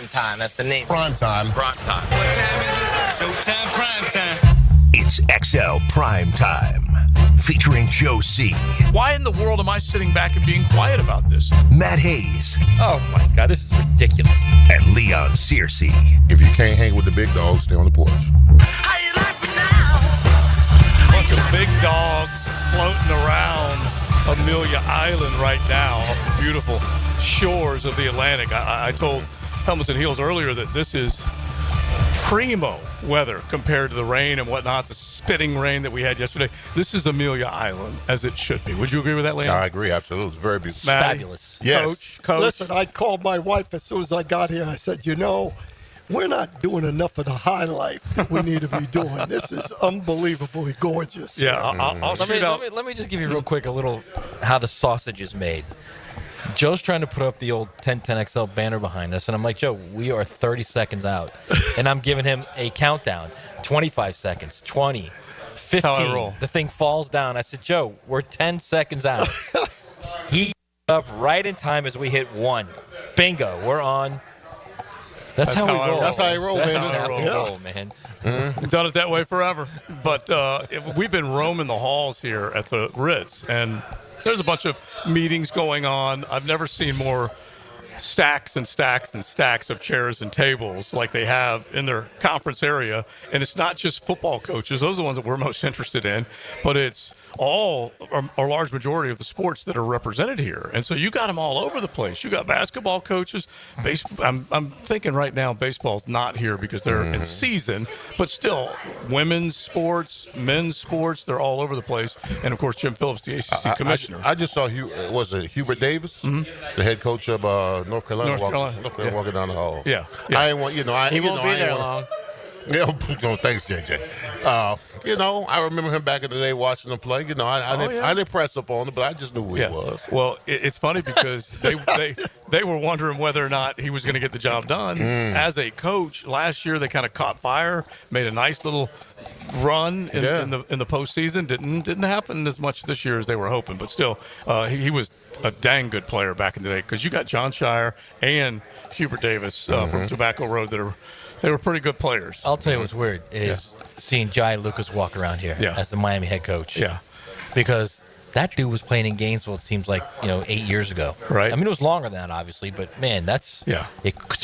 Primetime. That's the name. Primetime. Primetime. What time is it? Showtime, primetime. It's XL Primetime, featuring Joe C. Why in the world am I sitting back and being quiet about this? Matt Hayes. Oh, my God. This is ridiculous. And Leon Searcy. If you can't hang with the big dogs, stay on the porch. How you like me now? Bunch of big dogs floating around Amelia Island right now off the beautiful shores of the Atlantic. I told Helmets and Heels earlier that this is primo weather compared to the rain and whatnot, the spitting rain that we had yesterday. This is Amelia Island, as it should be. Would you agree with that, Leon? I agree, absolutely. It's very beautiful. Maddie? Fabulous. Yes. Coach. Listen, I called my wife as soon as I got here. I said, we're not doing enough of the high life that we need to be doing. This is unbelievably gorgeous. Yeah, I'll shoot out. Let me just give you real quick a little how the sausage is made. Joe's trying to put up the old 1010XL banner behind us, and I'm like, Joe, we are 30 seconds out. And I'm giving him a countdown, 25 seconds, 20, 15. How I roll. The thing falls down. I said, Joe, we're 10 seconds out. He up right in time as we hit 1. Bingo, we're on. That's how we I roll. roll. That's how you roll, That's baby. how we roll, man. Done it that way forever. But we've been roaming the halls here at the Ritz, and there's a bunch of meetings going on. I've never seen more stacks and stacks and stacks of chairs and tables like they have in their conference area. And it's not just football coaches. Those are the ones that we're most interested in. But it's all, or large majority of the sports that are represented here. And so you got them all over the place. You got basketball coaches. I'm thinking right now baseball's not here because they're in season. But still, women's sports, men's sports, they're all over the place. And, of course, Jim Phillips, the ACC commissioner. I just saw Hubert Davis, the head coach of North Carolina, walking down the hall. Yeah. I ain't want, He won't be there long. Yeah, thanks, JJ. I remember him back in the day watching him play. I didn't press up on him, but I just knew who he was. Well, it's funny because they were wondering whether or not he was going to get the job done. As a coach, last year they kind of caught fire, made a nice little run in the postseason. Didn't happen as much this year as they were hoping, but still, he was a dang good player back in the day because you got John Shire and Hubert Davis from Tobacco Road they were pretty good players. I'll tell you what's weird is seeing Jai Lucas walk around here as the Miami head coach. Yeah. Because that dude was playing in Gainesville, it seems like, 8 years ago. Right. I mean, it was longer than that, obviously, but, man, it's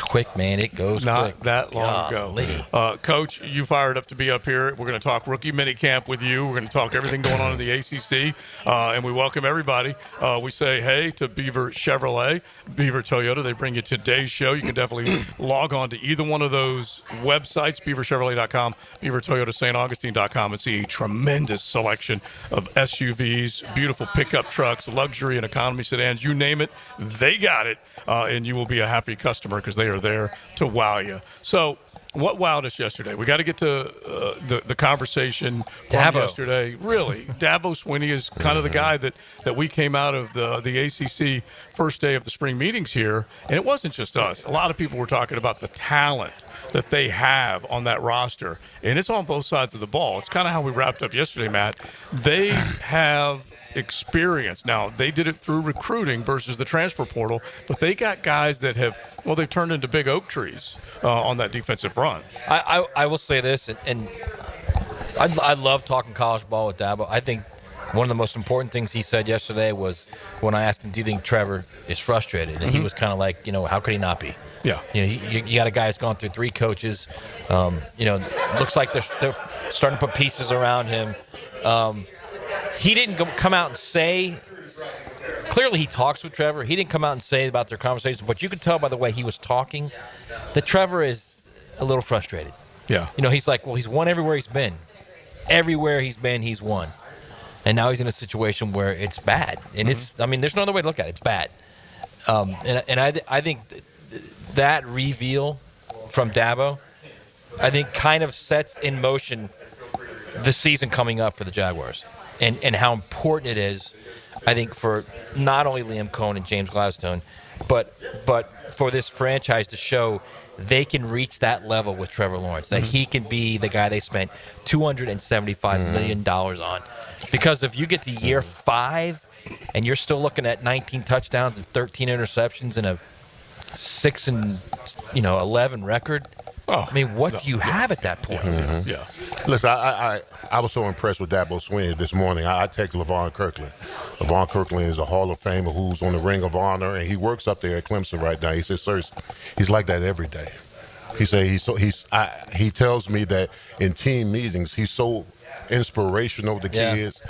quick, man. It goes Not quick. that long ago. Coach, you fired up to be up here. We're going to talk rookie minicamp with you. We're going to talk everything going on in the ACC, and we welcome everybody. We say hey to Beaver Chevrolet, Beaver Toyota. They bring you today's show. You can definitely log on to either one of those websites, beaverchevrolet.com, beavertoyota.staugustine.com, and see a tremendous selection of SUVs, beautiful pickup trucks, luxury and economy sedans, you name it, they got it, and you will be a happy customer because they are there to wow you. So what wowed us yesterday? We got to get to the conversation from yesterday. Really, Dabo Swinney is kind of the guy that we came out of the ACC first day of the spring meetings here, and it wasn't just us. A lot of people were talking about the talent that they have on that roster, and it's on both sides of the ball. It's kind of how we wrapped up yesterday, Matt. They have experience. Now, they did it through recruiting versus the transfer portal, but they got guys that they've turned into big oak trees on that defensive front. I will say this, and I love talking college ball with Dabo. I think one of the most important things he said yesterday was when I asked him, do you think Trevor is frustrated? And he was kind of like, how could he not be? Yeah. You got a guy who's gone through 3 coaches. Looks like they're starting to put pieces around him. He didn't come out and say – clearly he talks with Trevor. He didn't come out and say about their conversations, but you could tell by the way he was talking that Trevor is a little frustrated. Yeah. He's like, well, he's won everywhere he's been. Everywhere he's been, he's won. And now he's in a situation where it's bad. And there's no other way to look at it. It's bad. I think that reveal from Dabo, I think kind of sets in motion the season coming up for the Jaguars. And how important it is, I think, for not only Liam Cohen and James Gladstone, but for this franchise to show they can reach that level with Trevor Lawrence, that he can be the guy they spent $275 million on. Because if you get to year 5 and you're still looking at 19 touchdowns and 13 interceptions and a 6-2 11 record. Oh, I mean, what do you have at that point? Yeah. Listen, I was so impressed with Dabo Swinney this morning. I text LaVon Kirkland. LaVon Kirkland is a Hall of Famer who's on the Ring of Honor, and he works up there at Clemson right now. He says, "Sir, he's like that every day." He said he tells me that in team meetings he's so inspirational to kids.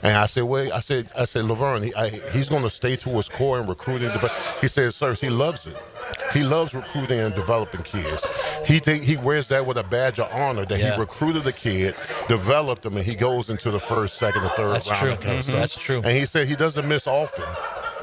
And I said, wait, I said, LaVon, he's going to stay to his core in recruiting. He said, "Sir, he loves it. He loves recruiting and developing kids. He wears that with a badge of honor that he recruited a kid, developed him, and he goes into the first, second, and third That's round. true. Kind of stuff." That's true. And he said he doesn't miss often.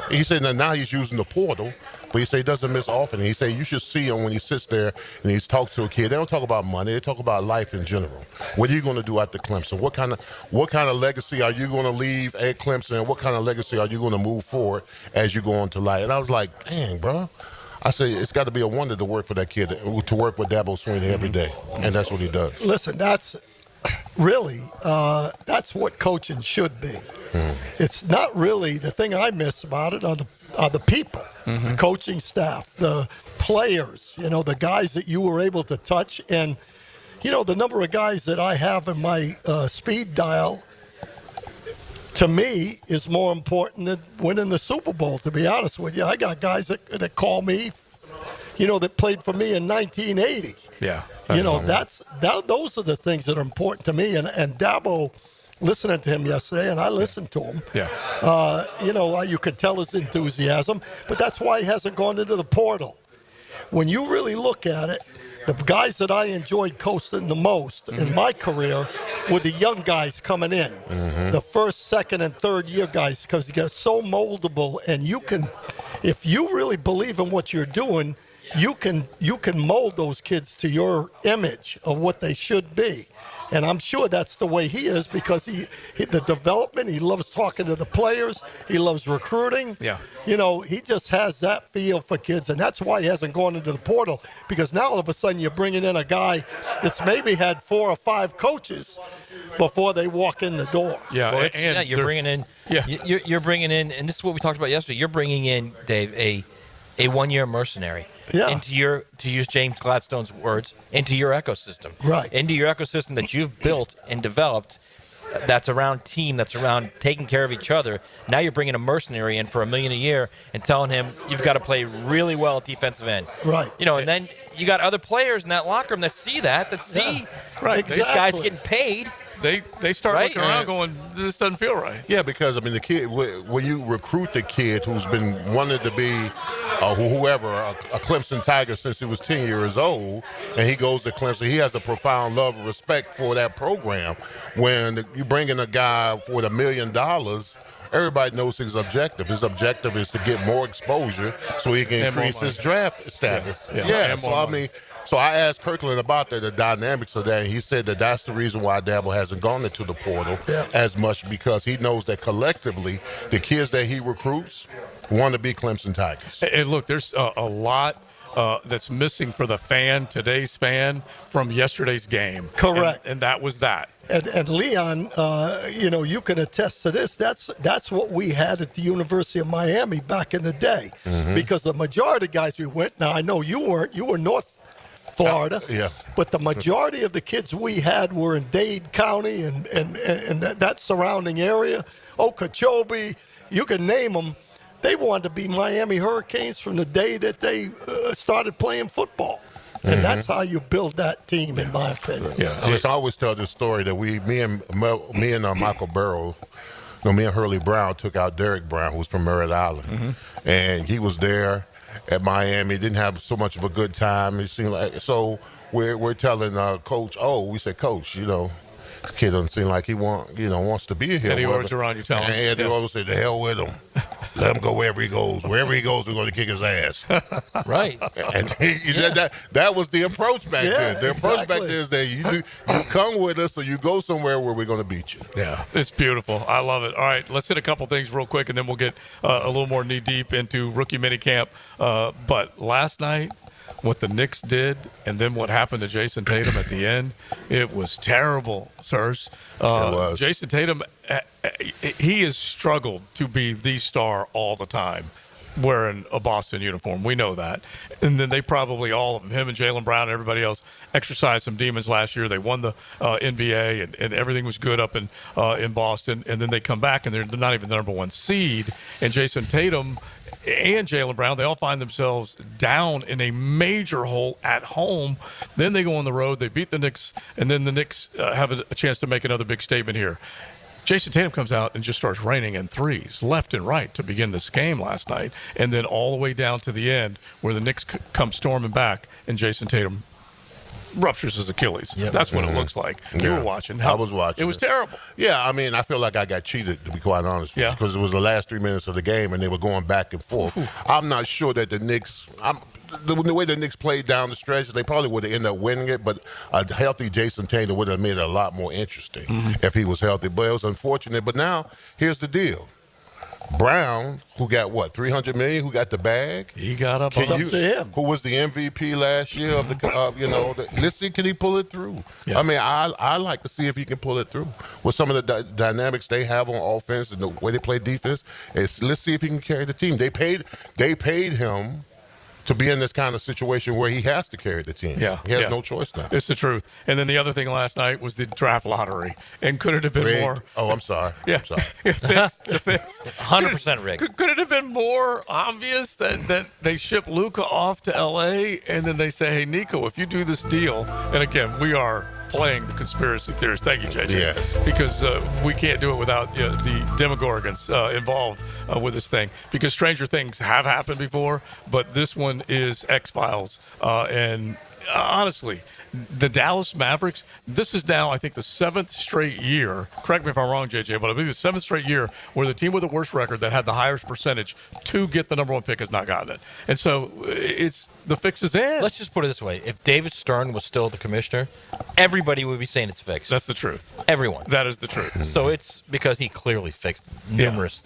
He said now he's using the portal, but he said he doesn't miss often. And he said you should see him when he sits there and he's talking to a kid. They don't talk about money. They talk about life in general. What are you going to do after Clemson? What kind of legacy are you going to leave at Clemson? And what kind of legacy are you going to move forward as you go into life? And I was like, dang, bro. I say it's got to be a wonder to work for that kid, to work with Dabo Swinney every day, and that's what he does. Listen, that's really that's what coaching should be. It's not really the thing I miss about it are the people, the coaching staff, the players, the guys that you were able to touch. And, the number of guys that I have in my speed dial, to me, is more important than winning the Super Bowl, to be honest with you. I got guys that call me, that played for me in 1980. Yeah. Those are the things that are important to me. And Dabo, listening to him yesterday, and I listened to him. Yeah. You could tell his enthusiasm, but that's why he hasn't gone into the portal. When you really look at it, the guys that I enjoyed coaching the most in my career were the young guys coming in, the first, second, and third year guys, because you get so moldable, and you can, if you really believe in what you're doing, you can mold those kids to your image of what they should be. And I'm sure that's the way he is, because the development, he loves talking to the players, he loves recruiting. Yeah. He just has that feel for kids, and that's why he hasn't gone into the portal, because now all of a sudden you're bringing in a guy that's maybe had 4 or 5 coaches before they walk in the door. Yeah, Well, you're bringing in. Yeah. You're bringing in, and this is what we talked about yesterday. You're bringing in, Dave, a 1-year mercenary to use James Gladstone's words, into your ecosystem. Right. Into your ecosystem that you've built and developed, that's around team, that's around taking care of each other. Now you're bringing a mercenary in for $1 million a year and telling him you've got to play really well at defensive end. Right. And then you got other players in that locker room that see Right. this guy's getting paid. They start Right? looking around going, this doesn't feel right. Yeah, because, the kid, when you recruit the kid who's been wanting to be a Clemson Tiger since he was 10 years old, and he goes to Clemson, he has a profound love and respect for that program. When you bring in a guy for $1 million, everybody knows his objective. His objective is to get more exposure so he can increase his draft status. So I asked Kirkland about the dynamics of that, and he said that that's the reason why Dabo hasn't gone into the portal as much, because he knows that collectively the kids that he recruits want to be Clemson Tigers. And look, there's a lot that's missing for the today's fan, from yesterday's game. Correct. And that was that. And Leon, you can attest to this. That's what we had at the University of Miami back in the day, because the majority of guys we went. Now I know you weren't. You were North Florida. But the majority of the kids we had were in Dade County and that surrounding area. Okeechobee, you can name them. They wanted to be Miami Hurricanes from the day that they started playing football. And that's how you build that team, in my opinion. Yeah. I always tell this story that me and Michael Barrow, me and Hurley Brown took out Derek Brown, who was from Merritt Island. And he was there at Miami, didn't have so much of a good time. It seemed like, so we're telling Coach, we said, Coach, this kid doesn't seem like he wants to be here. Eddie Orgeron, you tell him. And Eddie Orgeron said, the hell with him. Let him go wherever he goes. Wherever he goes, we're going to kick his ass. Right. And that was the approach back then. The approach back then is that you come with us, or you go somewhere where we're going to beat you. Yeah, it's beautiful. I love it. All right, let's hit a couple things real quick, and then we'll get a little more knee-deep into rookie minicamp. But last night, what the Knicks did, and then what happened to Jason Tatum at the end, it was terrible, sirs. It was. Jason Tatum, he has struggled to be the star all the time. wearing a Boston uniform. We know that. And then they probably, all of them, him and Jaylen Brown and everybody else, exercised some demons last year. They won the NBA, and everything was good up in Boston. And then they come back, and they're not even the number one seed. And Jason Tatum and Jaylen Brown, they all find themselves down in a major hole at home. Then they go on the road. They beat the Knicks, and then the Knicks have a chance to make another big statement here. Jason Tatum comes out and just starts raining in threes left and right to begin this game last night, and then all the way down to the end where the Knicks come storming back, and Jason Tatum ruptures his Achilles. Yep. That's what it looks like. You were watching. I was watching. It was terrible. Yeah, I mean, I feel like I got cheated, to be quite honest, Yeah. because it was the last 3 minutes of the game, and they were going back and forth. I'm not sure that the Knicks the way the Knicks played down the stretch, they probably would have ended up winning it, but a healthy Jason Tatum would have made it a lot more interesting if he was healthy. But it was unfortunate. But now, here's the deal. Brown, who got what, $300 million, who got the bag? He got up It's up to him. Who was the MVP last year of the, let's see, can he pull it through? Yeah. I mean, I like to see if he can pull it through with some of the dynamics they have on offense and the way they play defense. Let's see if he can carry the team. They paid him to be in this kind of situation where he has to carry the team. Yeah, he has no choice now. It's the truth. And then the other thing last night was the draft lottery. And could it have been more? Oh, I'm sorry. Yeah. I'm sorry. 100% rigged. Could it have been more obvious that they ship Luka off to L.A. and then they say, hey, Nico, if you do this deal, and again, we are playing the conspiracy theorists. Thank you, JJ. Yes. Because we can't do it without the Demogorgons involved with this thing. Because stranger things have happened before, but this one is X-Files. And honestly, the Dallas Mavericks, this is now, I think, the 7th straight year. Correct me if I'm wrong, JJ, but I believe the 7th straight year where the team with the worst record that had the highest percentage to get the number one pick has not gotten it. And so the fix is in. Let's just put it this way. If David Stern was still the commissioner, everybody would be saying it's fixed. That's the truth. Everyone. That is the truth. So it's because he clearly fixed numerous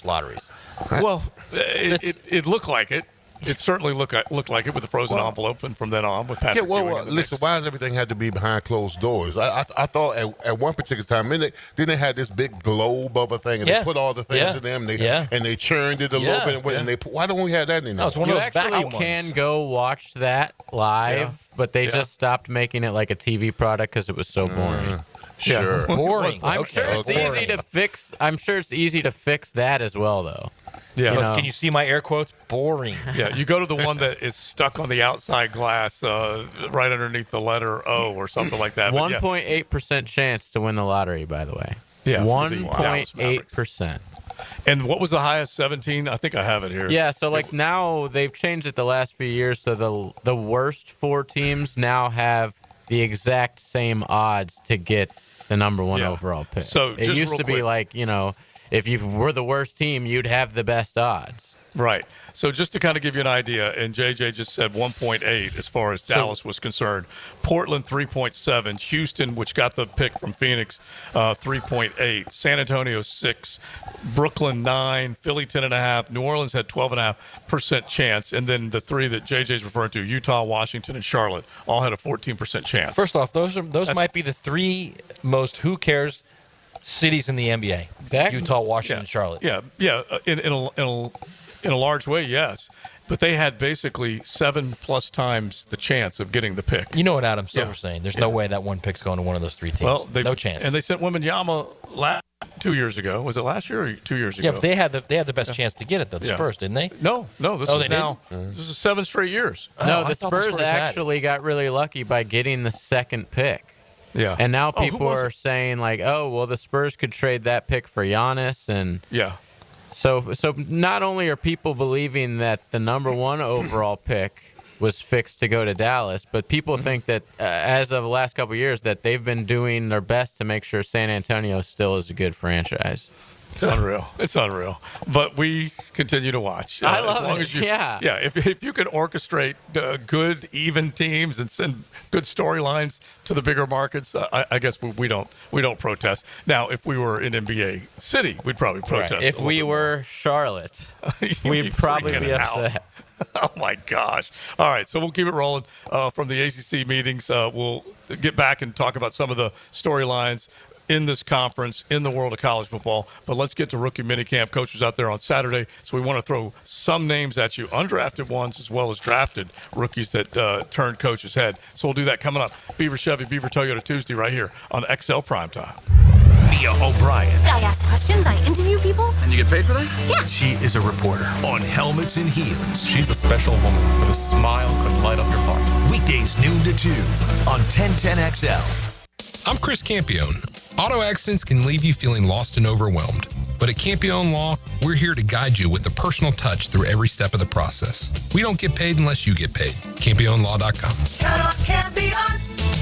lotteries. Well, it looked like it. It certainly looked like it with the frozen envelope, and from then on with Patrick. Yeah, well, Ewing and the listen, Knicks. why does everything have to be behind closed doors? I thought at one particular time, then they had this big globe of a thing, and they put all the things in them, and they churned it a little bit, and why don't we have that anymore? No, it's one You of those actually vacuum can ones. go watch that live, but they just stopped making it like a TV product because it was so boring. Sure. Boring. I'm Okay. sure it's Boring. easy to fix. I'm sure it's easy to fix that as well, though. Yeah. You know. Can you see my air quotes? Boring. Yeah, you go to the one that is stuck on the outside glass, right underneath the letter O or something like that. But 1.8% chance to win the lottery, by the way. Yeah, for the Dallas 1.8%. And what was the highest? 17? I think I have it here. Yeah, so like now they've changed it the last few years, so the worst 4 teams now have the exact same odds to get the number 1 overall pick. So it just used real to be quick. like, if you were the worst team, you'd have the best odds. Right. So just to kind of give you an idea, and JJ just said 1.8 as far as Dallas was concerned. Portland 3.7, Houston, which got the pick from Phoenix, 3.8, San Antonio 6, Brooklyn 9, Philly 10.5, New Orleans had 12.5% chance, and then the 3 that JJ's referring to, Utah, Washington, and Charlotte, all had a 14% chance. First off, those might be the 3 most who cares cities in the NBA. Exactly. Utah, Washington, and Charlotte. Yeah. In a large way, yes. But they had basically 7+ times the chance of getting the pick. You know what Adam Silver's saying. There's no way that one pick's going to one of those 3 teams. Well, no chance. And they sent Wembanyama 2 years ago. Was it last year or 2 years ago? Yeah, but they had the best chance to get it, though, the Spurs, didn't they? No. This Oh, is they now. didn't? This is 7 straight years. No, I the thought the Spurs Spurs had it. actually got really lucky by getting the 2nd pick. Yeah. And now who people was are it? saying, like, oh, well, the Spurs could trade that pick for Giannis. And Yeah. so not only are people believing that the number 1 overall pick was fixed to go to Dallas, but people think that as of the last couple of years that they've been doing their best to make sure San Antonio still is a good franchise. It's unreal. It's unreal. But we continue to watch. I love as long it. As you, Yeah. Yeah. If you can orchestrate good, even teams and send good storylines to the bigger markets, I guess we don't protest. Now, if we were in NBA City, we'd probably protest. Right. If we were Charlotte, we'd probably be upset. Oh, my gosh. All right, so we'll keep it rolling from the ACC meetings. We'll get back and talk about some of the storylines. in this conference, in the world of college football. But let's get to rookie minicamp. Coaches out there on Saturday, so we want to throw some names at you, undrafted ones as well as drafted rookies that turned coach's head. So we'll do that coming up. Beaver Chevy, Beaver Toyota Tuesday right here on XL Primetime. Mia O'Brien. I ask questions, I interview people. And you get paid for that? Yeah. She is a reporter on Helmets and Heels. She's a special woman with a smile could light up your heart. Weekdays noon to 2 on 1010XL. I'm Chris Campione. Auto accidents can leave you feeling lost and overwhelmed. But at Campione Law, we're here to guide you with a personal touch through every step of the process. We don't get paid unless you get paid. CampioneLaw.com. Count on Campione,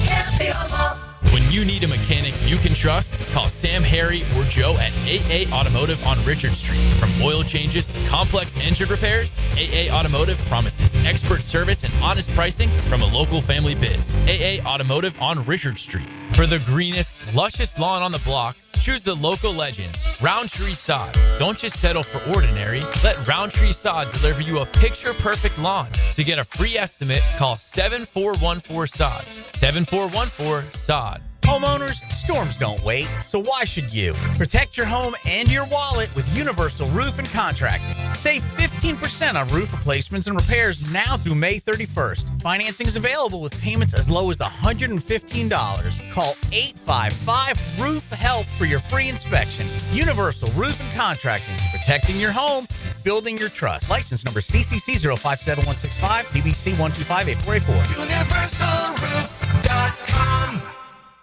Campione Law. When you need a mechanic you can trust, call Sam, Harry, or Joe at AA Automotive on Richard Street. From oil changes to complex engine repairs, AA Automotive promises expert service and honest pricing from a local family biz. AA Automotive on Richard Street. For the greenest, luscious lawn on the block, choose the local legends, Roundtree Sod. Don't just settle for ordinary. Let Roundtree Sod deliver you a picture-perfect lawn. To get a free estimate, call 7414-SOD. 7414-SOD. Homeowners, storms don't wait, so why should you? Protect your home and your wallet with Universal Roof and Contracting. Save 15% on roof replacements and repairs now through May 31st. Financing is available with payments as low as $115. Call 855-ROOF-HELP for your free inspection. Universal Roof and Contracting. Protecting your home, building your trust. License number CCC 057165, CBC 1258484. UniversalRoof.com.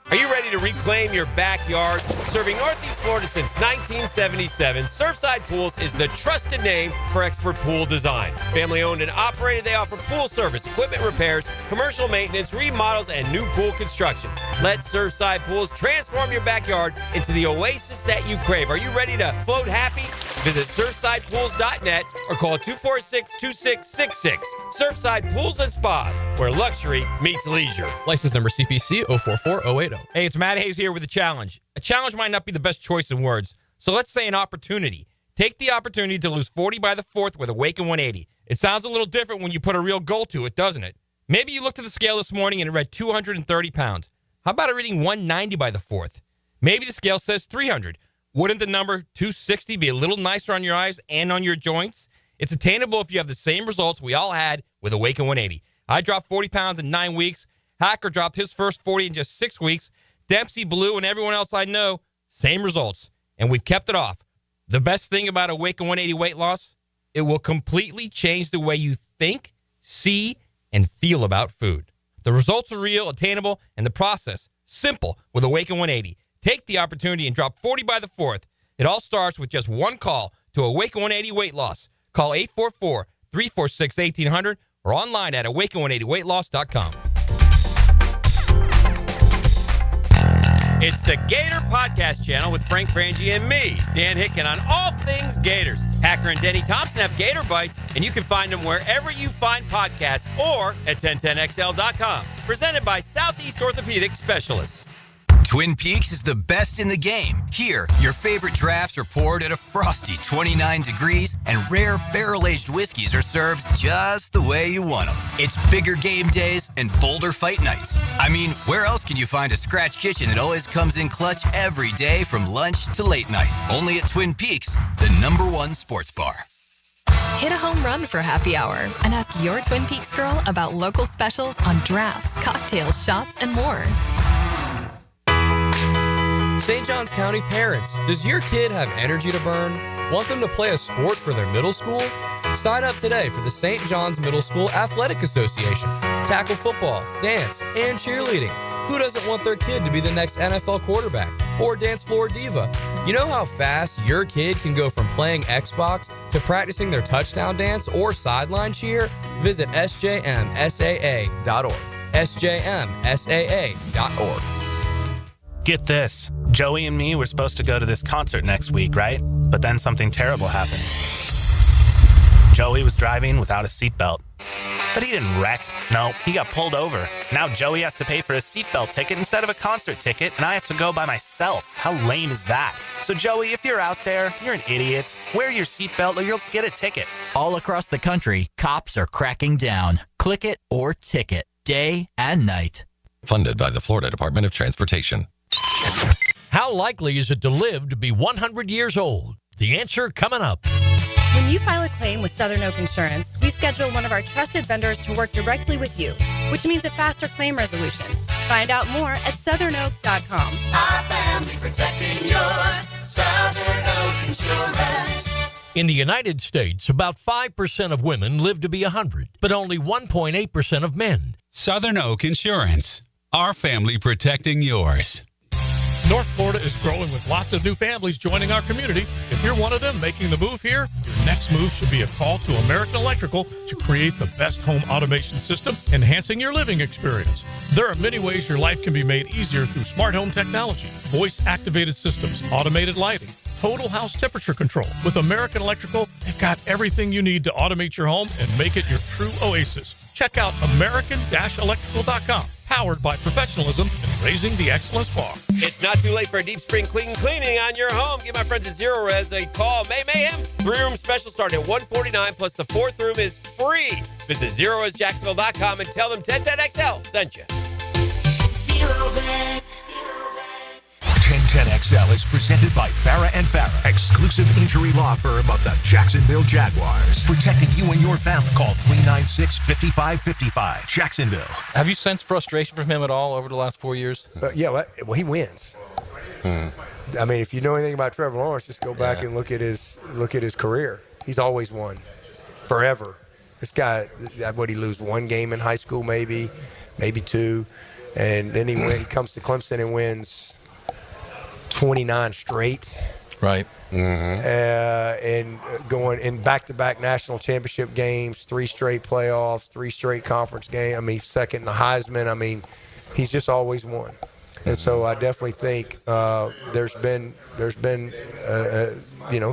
Are you ready to reclaim your backyard? Serving Northeast Florida since 1977, Surfside Pools is the trusted name for expert pool design. Family owned and operated, they offer pool service, equipment repairs, commercial maintenance, remodels, and new pool construction. Let Surfside Pools transform your backyard into the oasis that you crave. Are you ready to float happy? Visit surfsidepools.net or call 246-2666. Surfside Pools and Spas, where luxury meets leisure. License number CPC 044080. Hey, it's Matt Hayes here with a challenge. A challenge might not be the best choice in words, so let's say an opportunity. Take the opportunity to lose 40 by the 4th with Awaken 180. It sounds a little different when you put a real goal to it, doesn't it? Maybe you looked at the scale this morning and it read 230 pounds. How about it reading 190 by the 4th? Maybe the scale says 300. Wouldn't the number 260 be a little nicer on your eyes and on your joints? It's attainable if you have the same results we all had with Awaken 180. I dropped 40 pounds in 9 weeks. Hacker dropped his first 40 in just 6 weeks. Dempsey, Blue, and everyone else I know, same results. And we've kept it off. The best thing about Awaken 180 weight loss, it will completely change the way you think, see, and feel about food. The results are real, attainable, and the process simple with Awaken 180. Take the opportunity and drop 40 by the 4th. It all starts with just one call to Awaken 180 Weight Loss. Call 844-346-1800 or online at awaken180weightloss.com. It's the Gator Podcast Channel with Frank Frangie and me, Dan Hicken, on all things Gators. Hacker and Denny Thompson have Gator Bites, and you can find them wherever you find podcasts or at 1010XL.com. Presented by Southeast Orthopedic Specialists. Twin Peaks is the best in the game. Here, your favorite drafts are poured at a frosty 29 degrees, and rare barrel-aged whiskeys are served just the way you want them. It's bigger game days and bolder fight nights. I mean, where else can you find a scratch kitchen that always comes in clutch every day from lunch to late night? Only at Twin Peaks, the #1 sports bar. Hit a home run for happy hour and ask your Twin Peaks girl about local specials on drafts, cocktails, shots, and more. St. Johns County parents, does your kid have energy to burn? Want them to play a sport for their middle school? Sign up today for the St. John's Middle School Athletic Association. Tackle football, dance, and cheerleading. Who doesn't want their kid to be the next NFL quarterback or dance floor diva? You know how fast your kid can go from playing Xbox to practicing their touchdown dance or sideline cheer? Visit sjmsaa.org. sjmsaa.org. Get this. Joey and me were supposed to go to this concert next week, right? But then something terrible happened. Joey was driving without a seatbelt. But he didn't wreck. No, he got pulled over. Now Joey has to pay for a seatbelt ticket instead of a concert ticket, and I have to go by myself. How lame is that? So Joey, if you're out there, you're an idiot. Wear your seatbelt or you'll get a ticket. All across the country, cops are cracking down. Click it or ticket, day and night. Funded by the Florida Department of Transportation. How likely is it to live to be 100 years old? The answer coming up. When you file a claim with Southern Oak Insurance, we schedule one of our trusted vendors to work directly with you, which means a faster claim resolution. Find out more at southernoak.com. Our family protecting yours. Southern Oak Insurance. In the United States, about 5% of women live to be 100, but only 1.8% of men. Southern Oak Insurance. Our family protecting yours. North Florida is growing with lots of new families joining our community. If you're one of them making the move here, your next move should be a call to American Electrical to create the best home automation system, enhancing your living experience. There are many ways your life can be made easier through smart home technology, voice-activated systems, automated lighting, total house temperature control. With American Electrical, they've got everything you need to automate your home and make it your true oasis. Check out American-Electrical.com. Powered by professionalism and raising the excellence bar. It's not too late for a deep spring cleaning on your home. Give my friends at Zero Res a call. Mayhem. 3-room special starting at $149, plus the 4th room is free. Visit ZeroResJacksonville.com and tell them 1010XL sent you. Zero Res. 1010XL is presented by Farrah & Farrah, exclusive injury law firm of the Jacksonville Jaguars. Protecting you and your family. Call 396-5555. Jacksonville. Have you sensed frustration from him at all over the last 4 years? Yeah, well, he wins. I mean, if you know anything about Trevor Lawrence, just go back and look at his career. He's always won, forever. This guy, what, he lose one game in high school, maybe two, and then he comes to Clemson and wins 29 straight. Right. And going in back-to-back national championship games, 3 straight playoffs, 3 straight conference games. I mean, second in the Heisman. I mean, he's just always won. And so I definitely think there's been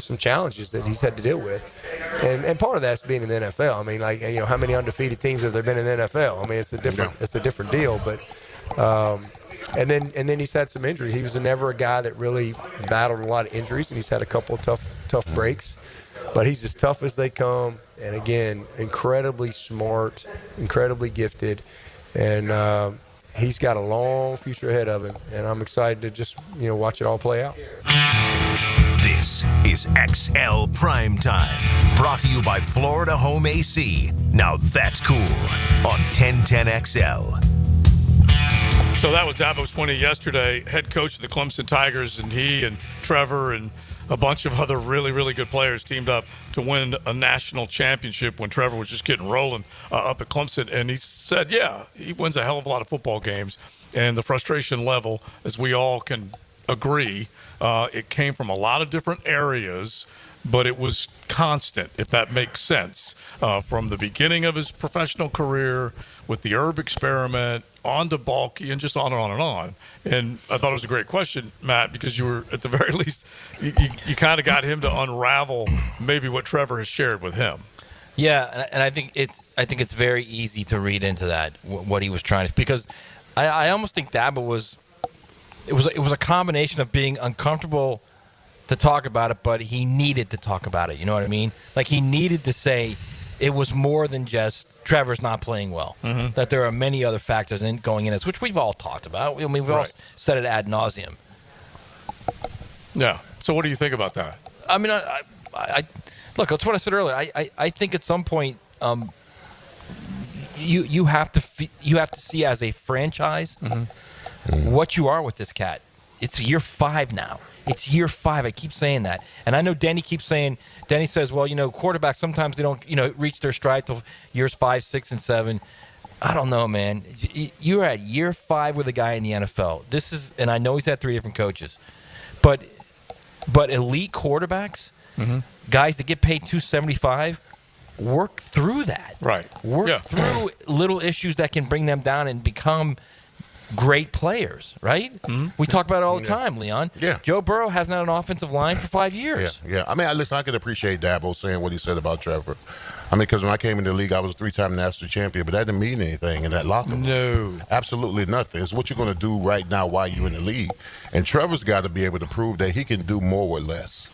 some challenges that he's had to deal with, and part of that's being in the NFL. I mean, like, how many undefeated teams have there been in the NFL? I mean, it's a different deal, but. And then he's had some injuries. He was never a guy that really battled a lot of injuries, and he's had a couple of tough breaks. But he's as tough as they come, and again, incredibly smart, incredibly gifted, and he's got a long future ahead of him. And I'm excited to just watch it all play out. This is XL Primetime, brought to you by Florida Home AC. Now that's cool on 1010XL. So that was Dabo Swinney yesterday, head coach of the Clemson Tigers, and he and Trevor and a bunch of other really, really good players teamed up to win a national championship when Trevor was just getting rolling up at Clemson. And he said, yeah, he wins a hell of a lot of football games. And the frustration level, as we all can agree, it came from a lot of different areas, but it was constant, if that makes sense, from the beginning of his professional career with the herb experiment on to bulky and just on and on and on. And I thought it was a great question, Matt, because you were, at the very least, you kind of got him to unravel maybe what Trevor has shared with him. Yeah, and I think it's very easy to read into that, what he was trying to, because I almost think Dabo was a combination of being uncomfortable to talk about it, but he needed to talk about it. You know what I mean? Like, he needed to say it was more than just Trevor's not playing well. Mm-hmm. That there are many other factors going in this, which we've all talked about. I mean, we've all said it ad nauseum. Yeah. So what do you think about that? I mean, I look, that's what I said earlier. I think at some point you have to see as a franchise what you are with this cat. It's year 5 now. It's year 5. I keep saying that. And I know Denny says, well, quarterbacks, sometimes they don't, reach their stride till years 5, 6, and 7. I don't know, man. You're at year 5 with a guy in the NFL. And I know he's had 3 different coaches. But elite quarterbacks, guys that get paid $275, work through that. Right. Work through little issues that can bring them down and become great players, right? Mm-hmm. We talk about it all the time, Leon. Yeah. Joe Burrow hasn't had an offensive line for 5 years. Yeah. I mean, listen, I can appreciate Dabo saying what he said about Trevor. I mean, because when I came into the league, I was a 3-time national champion, but that didn't mean anything in that locker room. No. Absolutely nothing. It's what you're going to do right now while you're in the league. And Trevor's got to be able to prove that he can do more with less.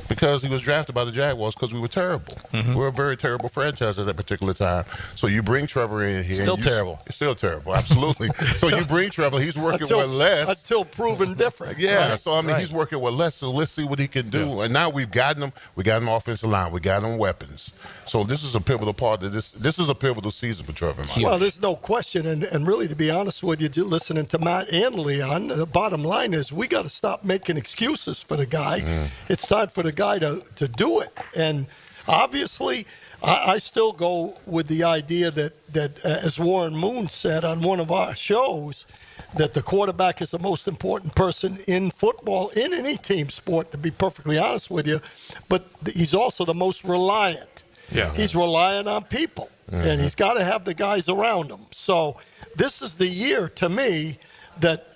Because he was drafted by the Jaguars because we were terrible. We were a very terrible franchise at that particular time. So you bring Trevor in here. Still terrible. Still terrible, absolutely. So you bring Trevor. He's working with less. Until proven different. Yeah, right? so I mean, he's working with less, so let's see what he can do. And now we've gotten him. We got him offensive line. We got him weapons. So this is a pivotal part of this. This is a pivotal season for Trevor. Well, there's no question. And really, to be honest with you, listening to Matt and Leon, the bottom line is we got to stop making excuses for the guy. It's time for the guy to do it. And obviously, I still go with the idea that as Warren Moon said on one of our shows, that the quarterback is the most important person in football, in any team sport, to be perfectly honest with you. But he's also the most reliant. Yeah. He's reliant on people, and he's got to have the guys around him. So this is the year, to me, that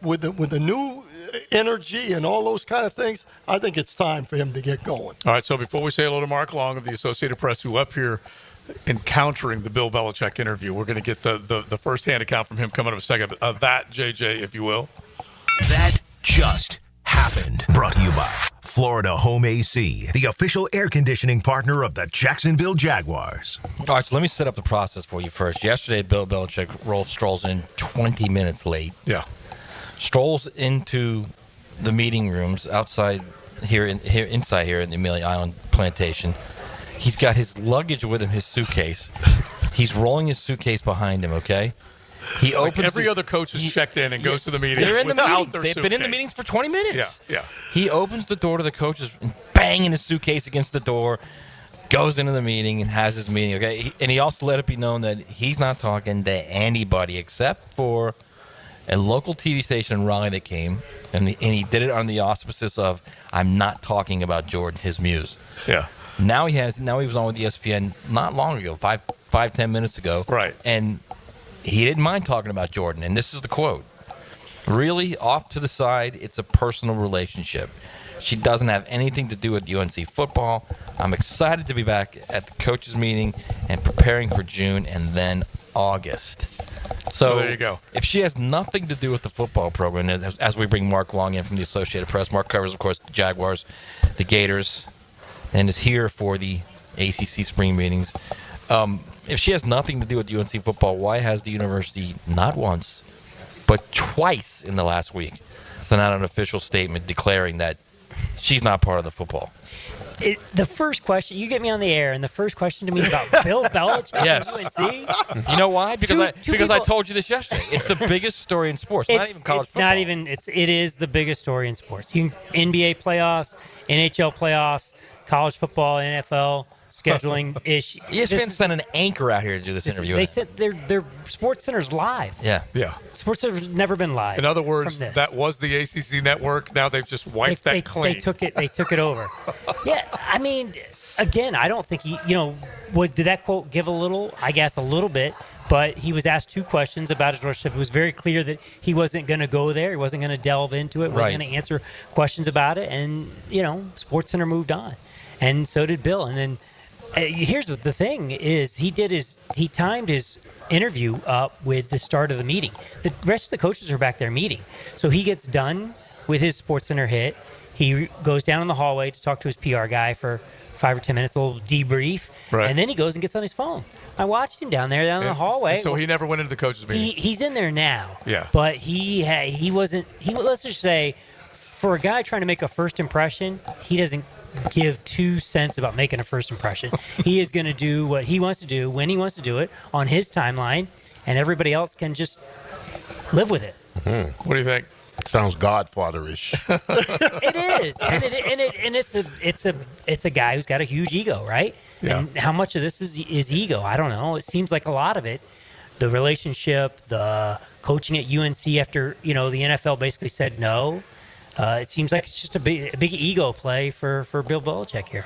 with the new energy and all those kind of things, I think it's time for him to get going. All right, so before we say hello to Mark Long of the Associated Press, who up here encountering the Bill Belichick interview, we're going to get the first-hand account from him coming up a second. That, JJ, if you will. That just happened. Brought to you by Florida Home AC, the official air conditioning partner of the Jacksonville Jaguars. All right, so let me set up the process for you first. Yesterday, Bill Belichick strolls in 20 minutes late. Yeah. Strolls into the meeting rooms outside inside here in the Amelia Island plantation. He's got his luggage with him, his suitcase. He's rolling his suitcase behind him, okay? He opens every other coach has checked in and goes to the meeting. They're in the meetings. Their They've been in the suitcase. meetings for 20 minutes. Yeah. He opens the door to the coaches and banging his suitcase against the door, goes into the meeting and has his meeting, okay? And he also let it be known that he's not talking to anybody except for a local TV station in Raleigh that came, and he did it on the auspices of, I'm not talking about Jordan, his muse. Yeah. Now he was on with ESPN not long ago, 5-10 minutes ago. Right. And he didn't mind talking about Jordan. And this is the quote. Really, off to the side, it's a personal relationship. She doesn't have anything to do with UNC football. I'm excited to be back at the coaches meeting and preparing for June and then August. So there you go. If she has nothing to do with the football program, as we bring Mark Long in from the Associated Press, Mark covers, of course, the Jaguars, the Gators, and is here for the ACC spring meetings. If she has nothing to do with UNC football, why has the university not once, but twice in the last week sent out an official statement declaring that she's not part of the football? The first question, you get me on the air, and the first question to me about Bill Belichick Yes. and UNC. You know why? Because Two I told you this yesterday. It's the biggest story in sports. Not even college football. It is the biggest story in sports. NBA playoffs, NHL playoffs, college football, NFL scheduling ish. ESPN sent an anchor out here to do this interview. They sent their Sports Center's live. Yeah. Sports Center's never been live. In other words, from this. that was the ACC network. Now they've just wiped that clean. They took it over. Yeah, I mean, again, I don't think he, did that quote give a little? I guess a little bit. But he was asked two questions about his relationship. It was very clear that he wasn't going to go there. He wasn't going to delve into it. Wasn't going to answer questions about it. And, Sports Center moved on. And so did Bill. And then here's what the thing is. He timed his interview up with the start of the meeting. The rest of the coaches are back there meeting. So he gets done with his Sports Center hit. He goes down in the hallway to talk to his PR guy for 5 or 10 minutes, a little debrief. Right. And then he goes and gets on his phone. I watched him down in the hallway. And so he never went into the coaches meeting. He's in there now. Yeah. But he wasn't. Let's just say, for a guy trying to make a first impression, he doesn't give 2 cents about making a first impression. He is going to do what he wants to do when he wants to do it on his timeline, and everybody else can just live with it. What do you think? Sounds Godfather-ish. It is, and it's a guy who's got a huge ego, right? Yeah. And how much of this is ego? I don't know. It seems like a lot of it. The relationship, the coaching at UNC after the NFL basically said no. It seems like it's just a big ego play for Bill Belichick here.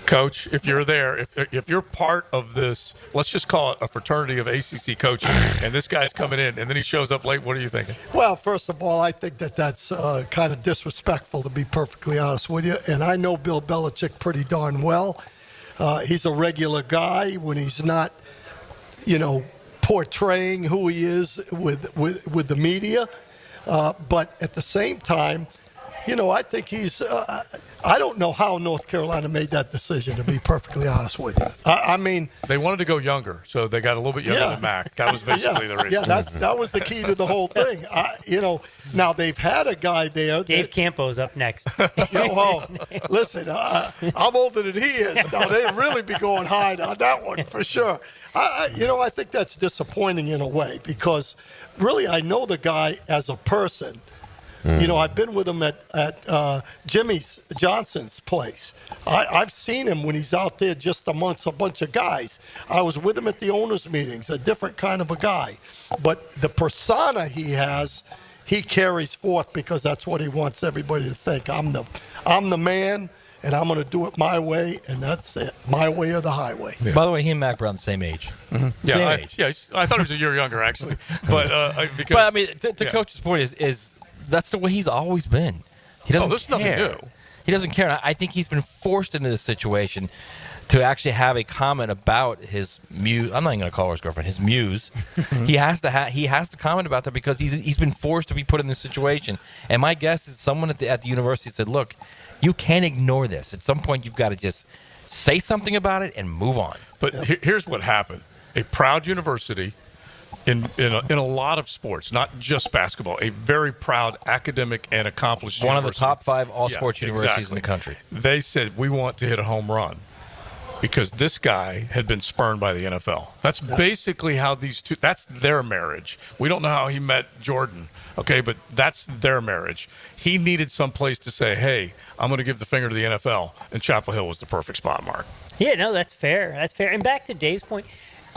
Coach, if you're there, if you're part of this, let's just call it a fraternity of ACC coaches, and this guy's coming in, and then he shows up late, what are you thinking? Well, first of all, I think that's kind of disrespectful, to be perfectly honest with you. And I know Bill Belichick pretty darn well. He's a regular guy when he's not, portraying who he is with the media. But at the same time, I think he's. I don't know how North Carolina made that decision, to be perfectly honest with you. I mean, they wanted to go younger, so they got a little bit younger than Mac. That was basically the reason. Yeah, that was the key to the whole thing. Now they've had a guy there. Dave Campo's up next. Listen, I'm older than he is. Now they'd really be going high on that one for sure. I think that's disappointing in a way because really I know the guy as a person. I've been with him at Jimmy Johnson's place. I've seen him when he's out there just amongst a bunch of guys. I was with him at the owners' meetings, a different kind of a guy. But the persona he has, he carries forth because that's what he wants everybody to think. I'm the man, and I'm going to do it my way, and that's it. My way or the highway. Yeah. By the way, he and Mac are around the same age. Mm-hmm. Same age. I thought he was a year younger, actually. But I mean, to Coach's point is that's the way he's always been. He doesn't there's care. Nothing new. He doesn't care. I think he's been forced into this situation to actually have a comment about his muse. I'm not even going to call her his girlfriend. His muse. He has to comment about that because he's been forced to be put in this situation. And my guess is someone at the university said, "Look, you can't ignore this. At some point, you've got to just say something about it and move on." But here's what happened: a proud university. In a lot of sports, not just basketball, a very proud academic and accomplished one university. of the top 5 all-sports universities in the country. They said, we want to hit a home run because this guy had been spurned by the NFL. That's basically how that's their marriage. We don't know how he met Jordan, okay, but that's their marriage. He needed some place to say, hey, I'm going to give the finger to the NFL, and Chapel Hill was the perfect spot, Mark. Yeah, no, that's fair. That's fair. And back to Dave's point,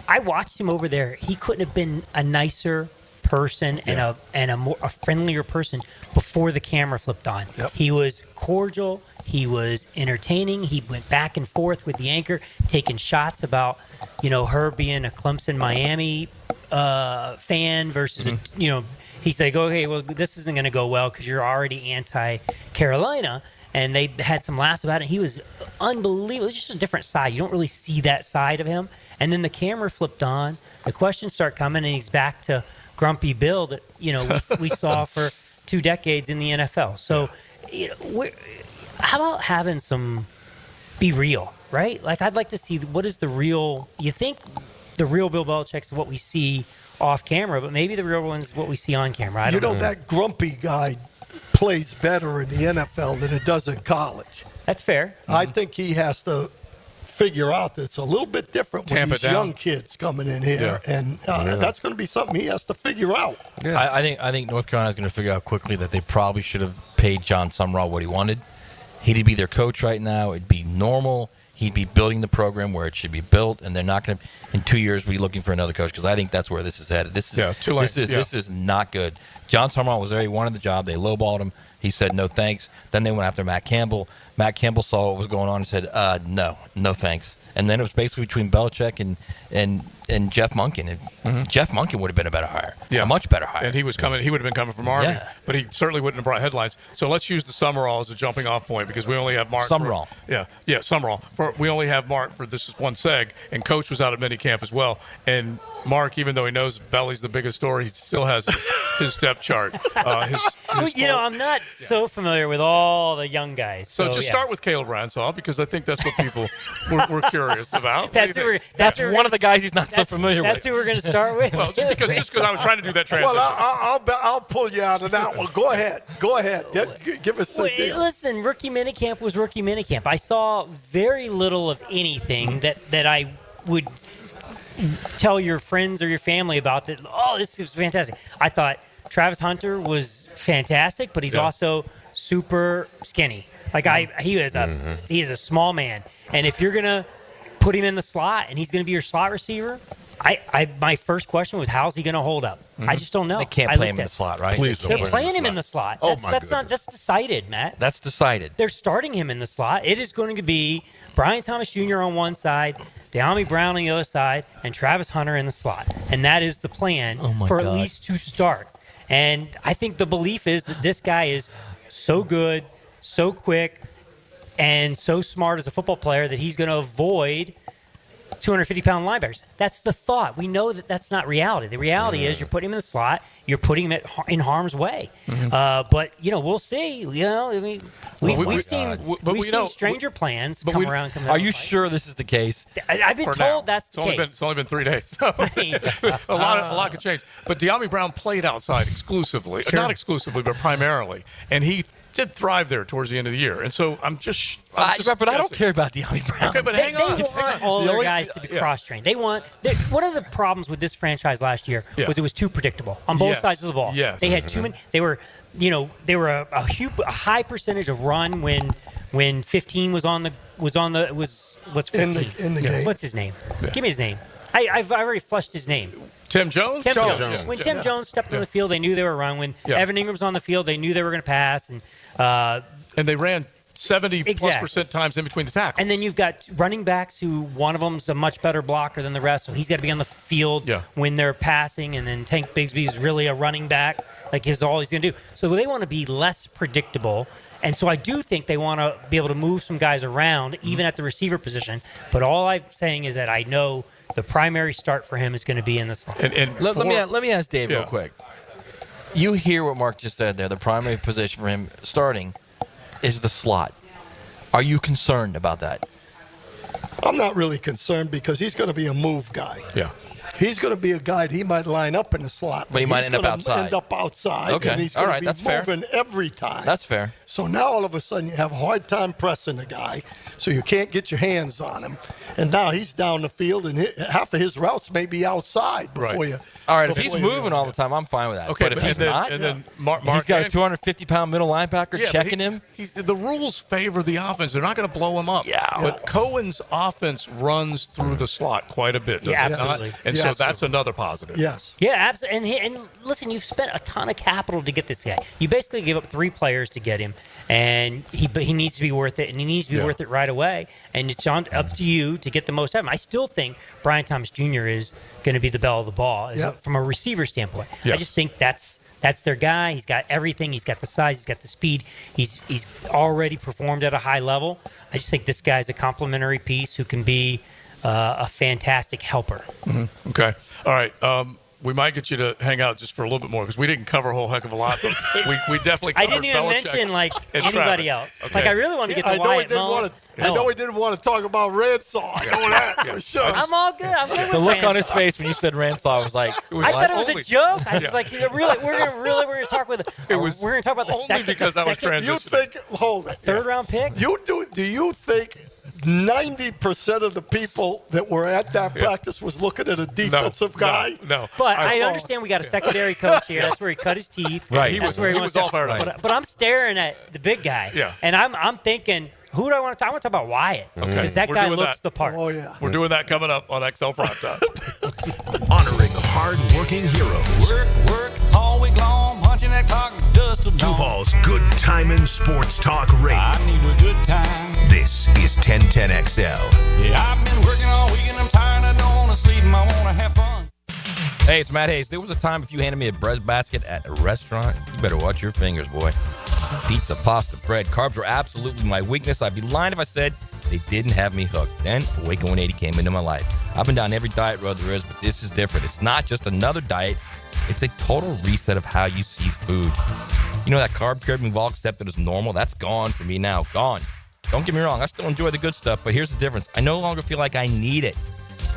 I watched him over there. He couldn't have been a nicer person and a friendlier person before the camera flipped on. Yep. He was cordial. He was entertaining. He went back and forth with the anchor, taking shots about, her being a Clemson Miami fan versus, he's like, okay, well, this isn't going to go well because you're already anti-Carolina. And they had some laughs about it. He was unbelievable. It was just a different side. You don't really see that side of him. And then the camera flipped on. The questions start coming, and he's back to Grumpy Bill that we saw for 2 decades in the NFL. So, how about having some be real, right? Like I'd like to see what is the real. You think the real Bill Belichick's what we see off camera, but maybe the real one's what we see on camera. I don't know. That grumpy guy plays better in the NFL than it does in college. That's fair. I think he has to figure out that it's a little bit different with these young kids coming in here, and that's going to be something he has to figure out. Yeah. I think North Carolina's going to figure out quickly that they probably should have paid John Sumrall what he wanted. He'd be their coach right now. It'd be normal. He'd be building the program where it should be built, and they're not going to, in 2 years, be looking for another coach because I think that's where this is headed. This is not good. John Sumrall was there. He wanted the job. They lowballed him. He said no thanks. Then they went after Matt Campbell. Matt Campbell saw what was going on and said no thanks. And then it was basically between Belichick and Jeff Monken. And Jeff Monken would have been a better hire, a much better hire. And he was coming. He would have been coming from Army, but he certainly wouldn't have brought headlines. So let's use the Sumrall as a jumping off point because we only have Mark. Sumrall. Sumrall. We only have Mark for this is one seg, and Coach was out at minicamp as well. And Mark, even though he knows Belly's the biggest story, he still has his step chart. I'm not so familiar with all the young guys. So just start with Caleb Ransall because I think that's what people were curious about. That's one of the guys he's not so familiar with. That's who we're going to start with. Well, just because I was trying to do that transition. Well, I'll pull you out of that one. Go ahead. Give us a deal. Listen, rookie minicamp was rookie minicamp. I saw very little of anything that I would tell your friends or your family about that. Oh, this is fantastic. I thought Travis Hunter was fantastic, but he's also super skinny. He is a small man, and if you're gonna put him in the slot and he's gonna be your slot receiver, my first question was how's he gonna hold up? I just don't know. They can't play him in the slot, right? They're playing him in the slot. That's decided, Matt. That's decided. They're starting him in the slot. It is going to be Brian Thomas Jr. on one side, De'Ami Brown on the other side, and Travis Hunter in the slot. And that is the plan for at least to start. And I think the belief is that this guy is so good, so quick, and so smart as a football player that he's going to avoid 250-pound linebackers. That's the thought. We know that that's not reality. The reality is you're putting him in the slot. You're putting him in harm's way. But, we'll see. I mean, we've seen stranger plans come around. Are you sure this is the case? I've been told that's the case. It's only been 3 days. So a lot could change. But De'Ami Brown played outside exclusively. Sure. Not exclusively, but primarily. And he did thrive there towards the end of the year. And so I'm just but I don't care about De'Ami Brown. Okay, but They want all their guys to be cross-trained. They want one of the problems with this franchise last year was it was too predictable on both sides of the ball. Yes. They had too many. They were a high percentage of run when 15 was what's 15 in the game. What's his name? Give me his name. I've already flushed his name. Tim Jones? Tim Jones. When Tim Jones stepped on the field, they knew they were run. When Evan Ingram's on the field, they knew they were going to pass. And they ran 70+% times in between the tackles. And then you've got running backs who one of them's a much better blocker than the rest, so he's got to be on the field when they're passing. And then Tank Bigsby is really a running back, like he's all he's going to do. So they want to be less predictable. And so I do think they want to be able to move some guys around, even at the receiver position. But all I'm saying is that I know the primary start for him is going to be in the slot. Let me ask Dave real quick. You hear what Mark just said there. The primary position for him starting is the slot. Are you concerned about that? I'm not really concerned because he's going to be a move guy. Yeah. He's going to be a guy that he might line up in the slot. But he might end up outside. End up outside. Okay. And he's going to be that's moving fair. every time. That's fair. So now all of a sudden you have a hard time pressing the guy, so you can't get your hands on him. And now he's down the field, and half of his routes may be outside before you. All right, if he's moving all the time, I'm fine with that. Okay, but if he's not, then he's got a 250-pound middle linebacker checking him. The rules favor the offense. They're not going to blow him up. Yeah. But Cohen's offense runs through the slot quite a bit, does it absolutely. not? And so that's another positive. Yes. Yeah, absolutely. And listen, you've spent a ton of capital to get this guy. You basically gave up 3 players to get him, and he needs to be worth it, and he needs to be worth it right away. And it's up to you to get the most out of him. I still think Brian Thomas Jr. is going to be the belle of the ball from a receiver standpoint. Yes. I just think that's their guy. He's got everything. He's got the size. He's got the speed. He's already performed at a high level. I just think this guy's a complementary piece who can be a fantastic helper. Mm-hmm. Okay. All right. We might get you to hang out just for a little bit more because we didn't cover a whole heck of a lot. But we definitely covered I didn't even Belichick mention and anybody Travis. else. Okay. Like I really wanted to get to Wyatt Mull. I know he didn't want to talk about Ransaw. I know that for sure. I'm all good. I'm good The with look on his Ransaw. face when you said Ransaw was like, I thought it was a joke. I was like, we're going to talk with. We're going to talk about the second. because that was transition. You think? Hold it. Third round pick. Do you think 90% of the people that were at that practice was looking at a defensive guy? No. But I understand we got a secondary coach here. That's where he cut his teeth. Right. That's where he was all fired up. But I'm staring at the big guy. Yeah. And I'm thinking, who do I want to talk? I want to talk about Wyatt. Because that We're guy doing looks that. the part. Oh, yeah. We're doing that coming up on XL Primetime. Honoring hard-working heroes. Work all week long, punching that clock just to Duval's Good Timin' Sports Talk Radio. I need a good time. This is 1010XL. Yeah, I've been working all week and I'm tired. I don't want to sleep and I want to have fun. Hey, it's Matt Hayes. There was a time if you handed me a bread basket at a restaurant, you better watch your fingers, boy. Pizza, pasta, bread, carbs were absolutely my weakness. I'd be lying if I said they didn't have me hooked. Then Awaken 180 came into my life. I've been down every diet road there is, but this is different. It's not just another diet. It's a total reset of how you see food. You know that carb curve we've all accepted as normal? That's gone for me now. Gone. Don't get me wrong. I still enjoy the good stuff, but here's the difference. I no longer feel like I need it.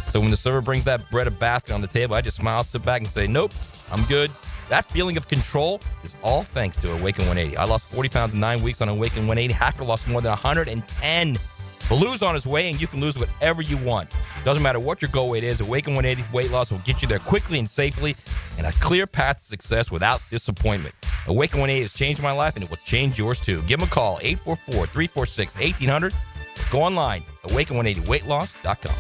So when the server brings that bread of basket on the table, I just smile, sit back, and say, nope, I'm good. That feeling of control is all thanks to Awaken 180. I lost 40 pounds in 9 weeks on Awaken 180. Hacker lost more than 110. Baloo's on his way, and you can lose whatever you want. Doesn't matter what your goal weight is, Awaken 180 weight loss will get you there quickly and safely, and a clear path to success without disappointment. Awaken 180 has changed my life, and it will change yours too. Give them a call, 844-346-1800. Go online, awaken180weightloss.com.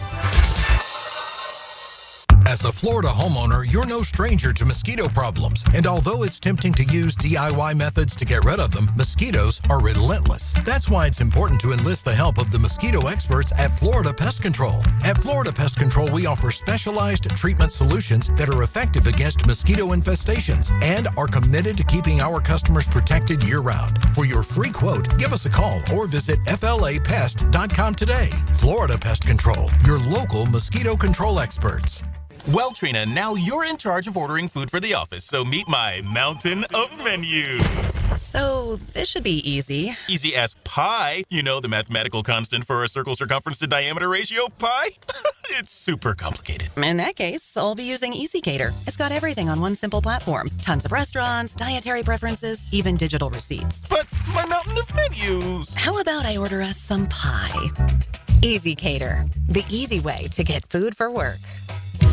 As a Florida homeowner, you're no stranger to mosquito problems. And although it's tempting to use DIY methods to get rid of them, mosquitoes are relentless. That's why it's important to enlist the help of the mosquito experts at Florida Pest Control. At Florida Pest Control, we offer specialized treatment solutions that are effective against mosquito infestations and are committed to keeping our customers protected year-round. For your free quote, give us a call or visit flapest.com today. Florida Pest Control, your local mosquito control experts. Well, Trina, now you're in charge of ordering food for the office, so meet my mountain of menus. So, this should be easy. Easy as pie. You know the mathematical constant for a circle circumference to diameter ratio, pi? It's super complicated. In that case, I'll be using EasyCater. It's got everything on one simple platform. Tons of restaurants, dietary preferences, even digital receipts. But my mountain of menus. How about I order us some pie? EasyCater, the easy way to get food for work.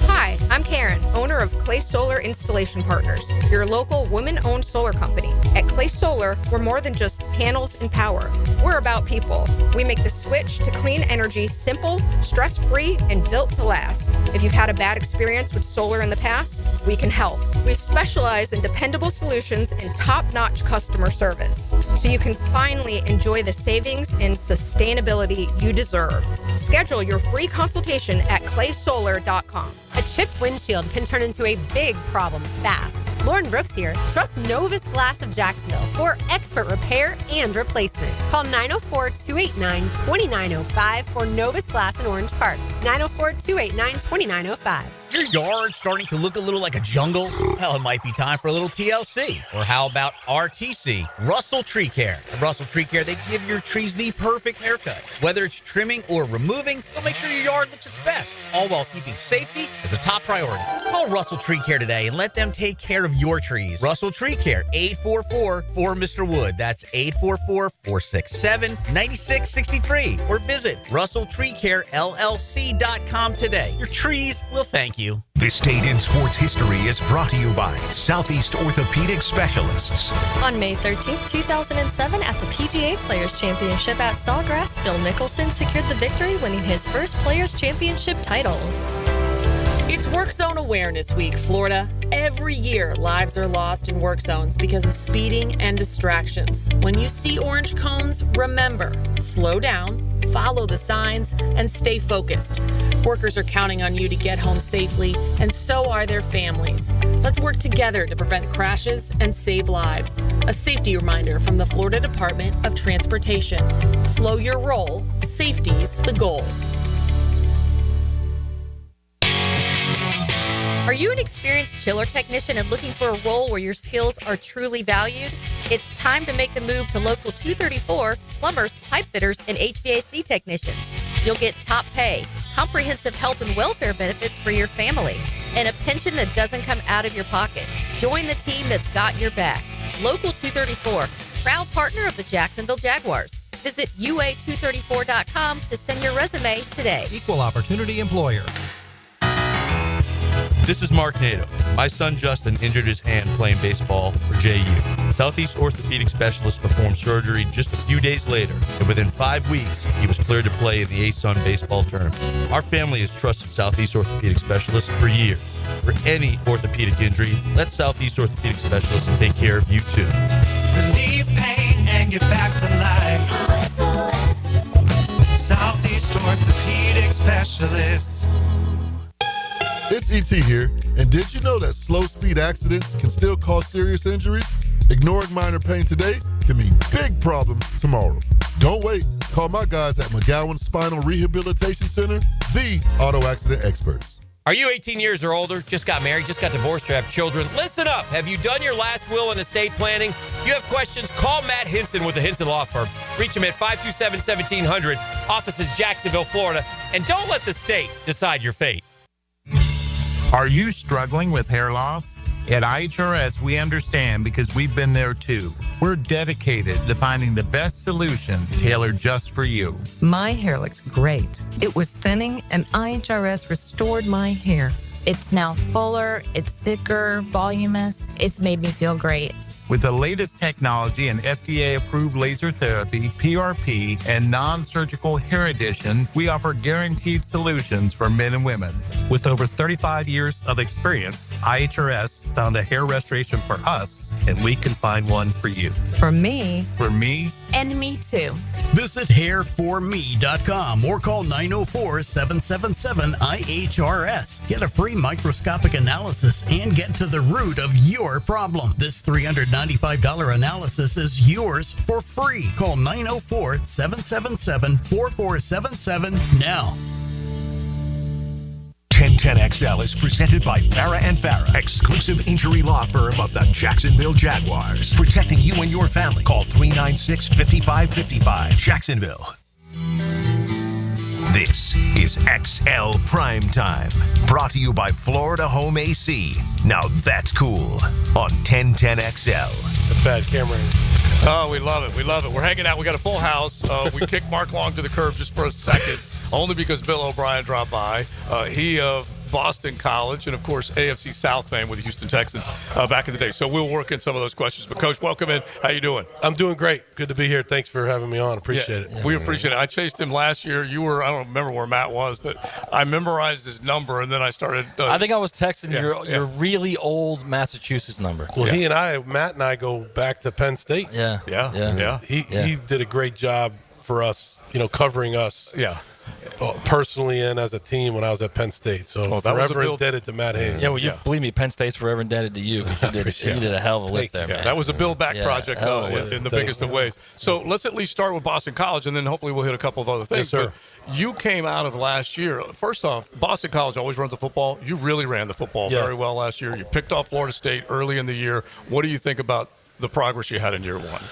Hi, I'm Karen, owner of Clay Solar Installation Partners, your local women-owned solar company. At Clay Solar, we're more than just panels and power. We're about people. We make the switch to clean energy simple, stress-free, and built to last. If you've had a bad experience with solar in the past, we can help. We specialize in dependable solutions and top-notch customer service, so you can finally enjoy the savings and sustainability you deserve. Schedule your free consultation at claysolar.com. A chipped windshield can turn into a big problem fast. Lauren Brooks here. Trust Novus Glass of Jacksonville for expert repair and replacement. Call 904-289-2905 for Novus Glass in Orange Park. 904-289-2905. Your yard starting to look a little like a jungle? Well, it might be time for a little TLC. Or how about RTC, Russell Tree Care? At Russell Tree Care, they give your trees the perfect haircut. Whether it's trimming or removing, they'll make sure your yard looks its best, all while keeping safety as a top priority. Call Russell Tree Care today and let them take care of your trees. Russell Tree Care, 844-4Mr. Wood. That's 844-467-9663. Or visit RussellTreeCareLLC.com today. Your trees will thank you. This Date in Sports History is brought to you by Southeast Orthopedic Specialists. On May 13th, 2007, at the PGA Players Championship at Sawgrass, Phil Mickelson secured the victory, winning his first Players Championship title. It's Work Zone Awareness Week, Florida. Every year, lives are lost in work zones because of speeding and distractions. When you see orange cones, remember, slow down, follow the signs, and stay focused. Workers are counting on you to get home safely, and so are their families. Let's work together to prevent crashes and save lives. A safety reminder from the Florida Department of Transportation. Slow your roll. Safety's the goal. Are you an experienced chiller technician and looking for a role where your skills are truly valued? It's time to make the move to Local 234, plumbers, pipe fitters, and HVAC technicians. You'll get top pay, comprehensive health and welfare benefits for your family, and a pension that doesn't come out of your pocket. Join the team that's got your back. Local 234, proud partner of the Jacksonville Jaguars. Visit UA234.com to send your resume today. Equal opportunity employer. This is Mark Nato. My son Justin injured his hand playing baseball for JU. Southeast Orthopedic Specialist performed surgery just a few days later, and within 5 weeks, he was cleared to play in the ASUN baseball tournament. Our family has trusted Southeast Orthopedic Specialists for years. For any orthopedic injury, let Southeast Orthopedic Specialists take care of you too. Relieve pain and get back to life. Southeast Orthopedic Specialists. It's E.T. here, and did you know that slow speed accidents can still cause serious injuries? Ignoring minor pain today can mean big problems tomorrow. Don't wait. Call my guys at McGowan Spinal Rehabilitation Center, the auto accident experts. Are you 18 years or older, just got married, just got divorced, or have children? Listen up. Have you done your last will and estate planning? If you have questions, call Matt Hinson with the Hinson Law Firm. Reach him at 527-1700, offices Jacksonville, Florida. And don't let the state decide your fate. Are you struggling with hair loss? At IHRS, we understand because we've been there too. We're dedicated to finding the best solution tailored just for you. My hair looks great. It was thinning, and IHRS restored my hair. It's now fuller, it's thicker, voluminous. It's made me feel great. With the latest technology and FDA-approved laser therapy, PRP, and non-surgical hair addition, we offer guaranteed solutions for men and women. With over 35 years of experience, IHRS found a hair restoration for us, and we can find one for you. For me. For me. And me too. Visit hairforme.com or call 904-777-IHRS. Get a free microscopic analysis and get to the root of your problem. This $395 analysis is yours for free. Call 904-777-4477 now. 1010XL is presented by Farah and Farah, exclusive injury law firm of the Jacksonville Jaguars. Protecting you and your family. Call 396-5555. Jacksonville. This is XL Primetime, brought to you by Florida Home AC. Now that's cool on 1010XL. A bad camera. Oh, we love it. We love it. We're hanging out. We got a full house. We kicked Mark Long to the curb just for a second, only because Bill O'Brien dropped by. He of Boston College and, of course, AFC South fame with the Houston Texans back in the day. So we'll work in some of those questions. But, Coach, welcome in. How you doing? I'm doing great. Good to be here. Thanks for having me on. Appreciate it. We appreciate it. I chased him last year. You were, I don't remember where Matt was, but I memorized his number, and then I started. I think I was texting your really old Massachusetts number. Well, Matt and I go back to Penn State. Yeah. He did a great job for us, covering us. Yeah. Personally and as a team when I was at Penn State. So forever indebted to Matt Hayes. Yeah, well, believe me, Penn State's forever indebted to you. You did a hell of a lift there, man. That was a build back project in the biggest of ways. So let's at least start with Boston College, and then hopefully we'll hit a couple of other things. Yes, sir. But you came out of last year. First off, Boston College always runs the football. You really ran the football very well last year. You picked off Florida State early in the year. What do you think about the progress you had in year one?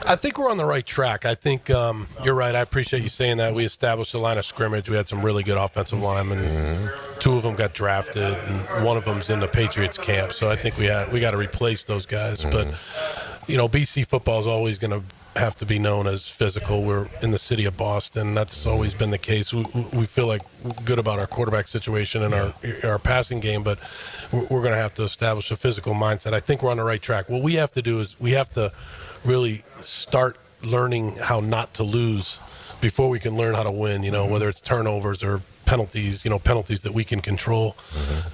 I think we're on the right track. I think you're right. I appreciate you saying that. We established a line of scrimmage. We had some really good offensive linemen. Two of them got drafted, and one of them's in the Patriots camp. So I think we got to replace those guys. But, BC football is always going to have to be known as physical. We're in the city of Boston. That's always been the case. We feel like good about our quarterback situation and our passing game, but we're going to have to establish a physical mindset. I think we're on the right track. What we have to do is we have to really start learning how not to lose before we can learn how to win, whether it's turnovers or penalties, penalties that we can control,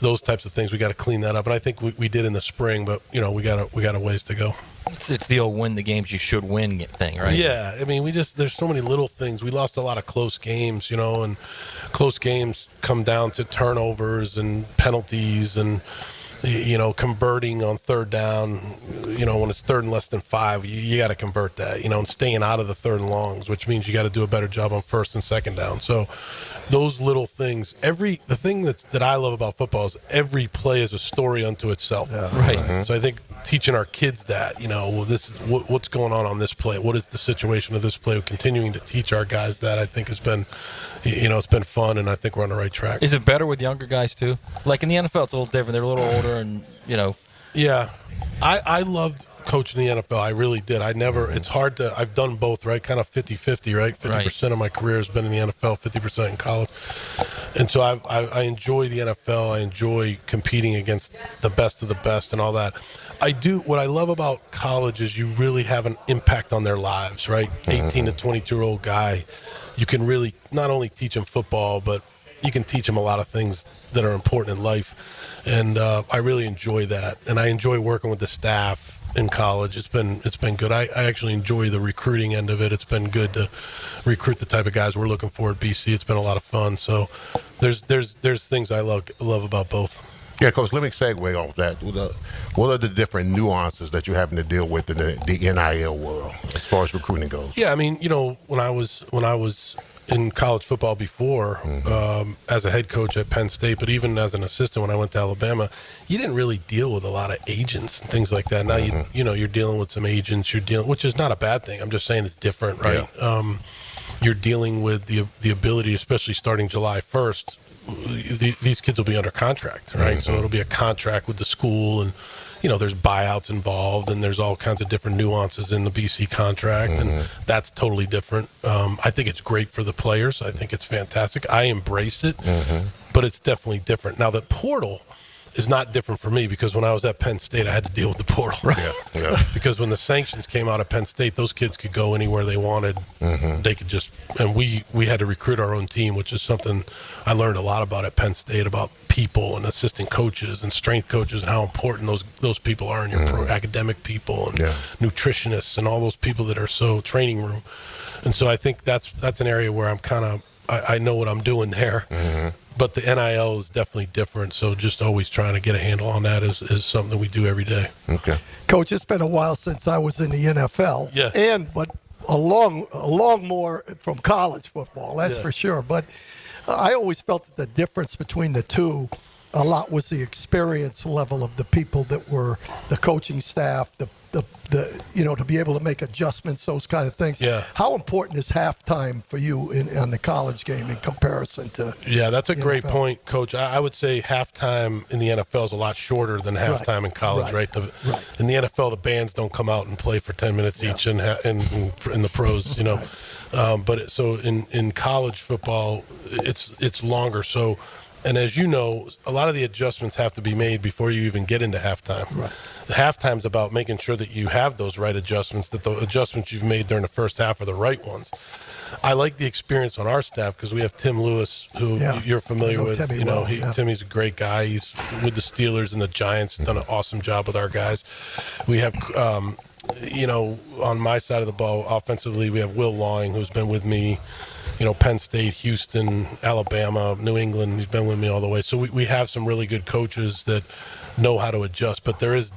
those types of things. We got to clean that up. And I think we did in the spring, but, we got a ways to go. It's the old win the games you should win thing, right? Yeah. I mean, there's so many little things. We lost a lot of close games, and close games come down to turnovers and penalties and, converting on third down, when it's third and less than 5, you got to convert that, and staying out of the third and longs, which means you got to do a better job on first and second down. So those little things, the thing that I love about football is every play is a story unto itself. Yeah. Right. So I think teaching our kids that, this is what's going on this play. What is the situation of this play? Continuing to teach our guys that, I think has been, it's been fun, and I think we're on the right track. Is it better with younger guys too? Like in the NFL, it's a little different. They're a little older, and Yeah, I loved coaching the NFL. I really did. It's hard to. I've done both, right? Kind of 50-50, right? 50% of my career has been in the NFL, 50% in college, and so I enjoy the NFL. I enjoy competing against the best of the best and all that. I do. What I love about college is you really have an impact on their lives, right? 18 to 22-year-old guy. You can really not only teach him football, but you can teach him a lot of things that are important in life. And I really enjoy that. And I enjoy working with the staff in college. It's been good. I actually enjoy the recruiting end of it. It's been good to recruit the type of guys we're looking for at BC. It's been a lot of fun. So there's things I love about both. Yeah, Coach, let me segue off that. What are the different nuances that you're having to deal with in the NIL world as far as recruiting goes? Yeah, I mean, when I was in college football before, as a head coach at Penn State, but even as an assistant when I went to Alabama, you didn't really deal with a lot of agents and things like that. Now you're dealing with some agents. Which is not a bad thing. I'm just saying it's different, right? Yeah. You're dealing with the ability, especially starting July 1st. These kids will be under contract, right? So it'll be a contract with the school, and there's buyouts involved, and there's all kinds of different nuances in the BC contract, and that's totally different. I think it's great for the players. I think it's fantastic. I embrace it, but it's definitely different. Now, the portal, is not different for me because when I was at Penn State, I had to deal with the portal. Right. Because when the sanctions came out of Penn State, those kids could go anywhere they wanted. They could just, and we had to recruit our own team, which is something I learned a lot about at Penn State, about people and assistant coaches and strength coaches and how important those people are in your academic people and nutritionists and all those people that are so training room. And so I think that's an area where I'm kind of, I know what I'm doing there. But the NIL is definitely different, so just always trying to get a handle on that is something we do every day. Okay. Coach, it's been a while since I was in the NFL. Yeah. But a long more from college football, that's for sure. But I always felt that the difference between the two a lot was the experience level of the people that were the coaching staff, the to be able to make adjustments, those kind of things. Yeah. How important is halftime for you on the college game in comparison to? Yeah, that's a great NFL? point, Coach. I would say halftime in the NFL is a lot shorter than halftime in college, right? In the NFL, the bands don't come out and play for 10 minutes each, in the pros, But so in college football, it's longer. So. And as you know, a lot of the adjustments have to be made before you even get into halftime. Right. Halftime's about making sure that you have those right adjustments, that the adjustments you've made during the first half are the right ones. I like the experience on our staff because we have Tim Lewis, who you're familiar with. Timmy Timmy's a great guy. He's with the Steelers and the Giants. Done an awesome job with our guys. We have, on my side of the ball, offensively, we have Will Lawing, who's been with me. Penn State, Houston, Alabama, New England. He's been with me all the way. So we have some really good coaches that know how to adjust. But there is,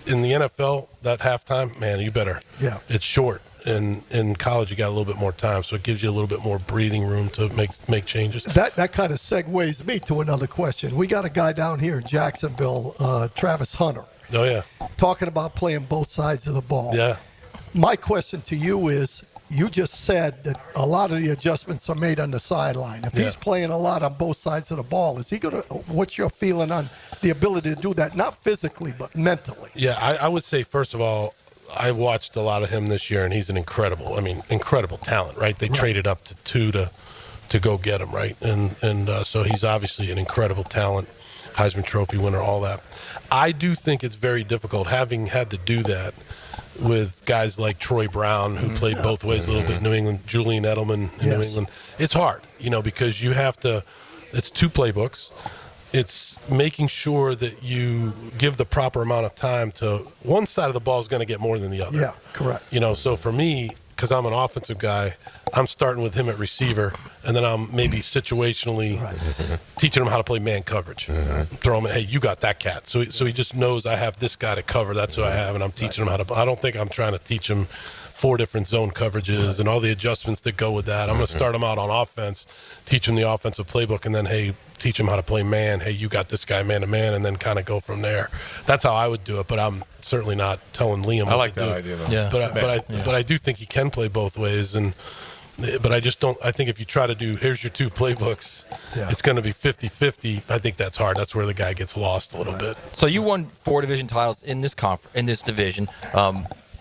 in the NFL, that halftime, man, you better. Yeah. It's short. And in college, you got a little bit more time. So it gives you a little bit more breathing room to make changes. That kind of segues me to another question. We got a guy down here in Jacksonville, Travis Hunter. Oh, yeah. Talking about playing both sides of the ball. Yeah. My question to you is, you just said that a lot of the adjustments are made on the sideline. If he's playing a lot on both sides of the ball, is he going to – what's your feeling on the ability to do that, not physically but mentally? Yeah, I would say, first of all, I watched a lot of him this year, and he's an incredible talent, right? They traded up to 2 to go get him, right? And so he's obviously an incredible talent, Heisman Trophy winner, all that. I do think it's very difficult, having had to do that, with guys like Troy Brown, who played both ways a little bit in New England, Julian Edelman in New England. It's hard, because you have to – it's 2 playbooks. It's making sure that you give the proper amount of time to – one side of the ball is going to get more than the other. Yeah, correct. So for me, because I'm an offensive guy, I'm starting with him at receiver, and then I'm maybe situationally teaching him how to play man coverage. Throw him, hey, you got that cat. So he just knows I have this guy to cover. That's who I have, and I'm teaching him how to. I don't think I'm trying to teach him 4 different zone coverages and all the adjustments that go with that. I'm going to start him out on offense, teach him the offensive playbook, and then, hey, teach him how to play man. Hey, you got this guy man to man, and then kind of go from there. That's how I would do it, but I'm certainly not telling Liam what to do. I like that idea, though. Yeah. But I do think he can play both ways, but I just don't. I think if you try to do, here's your 2 playbooks, it's going to be 50-50. I think that's hard. That's where the guy gets lost a little bit. So you won 4 division titles in this division.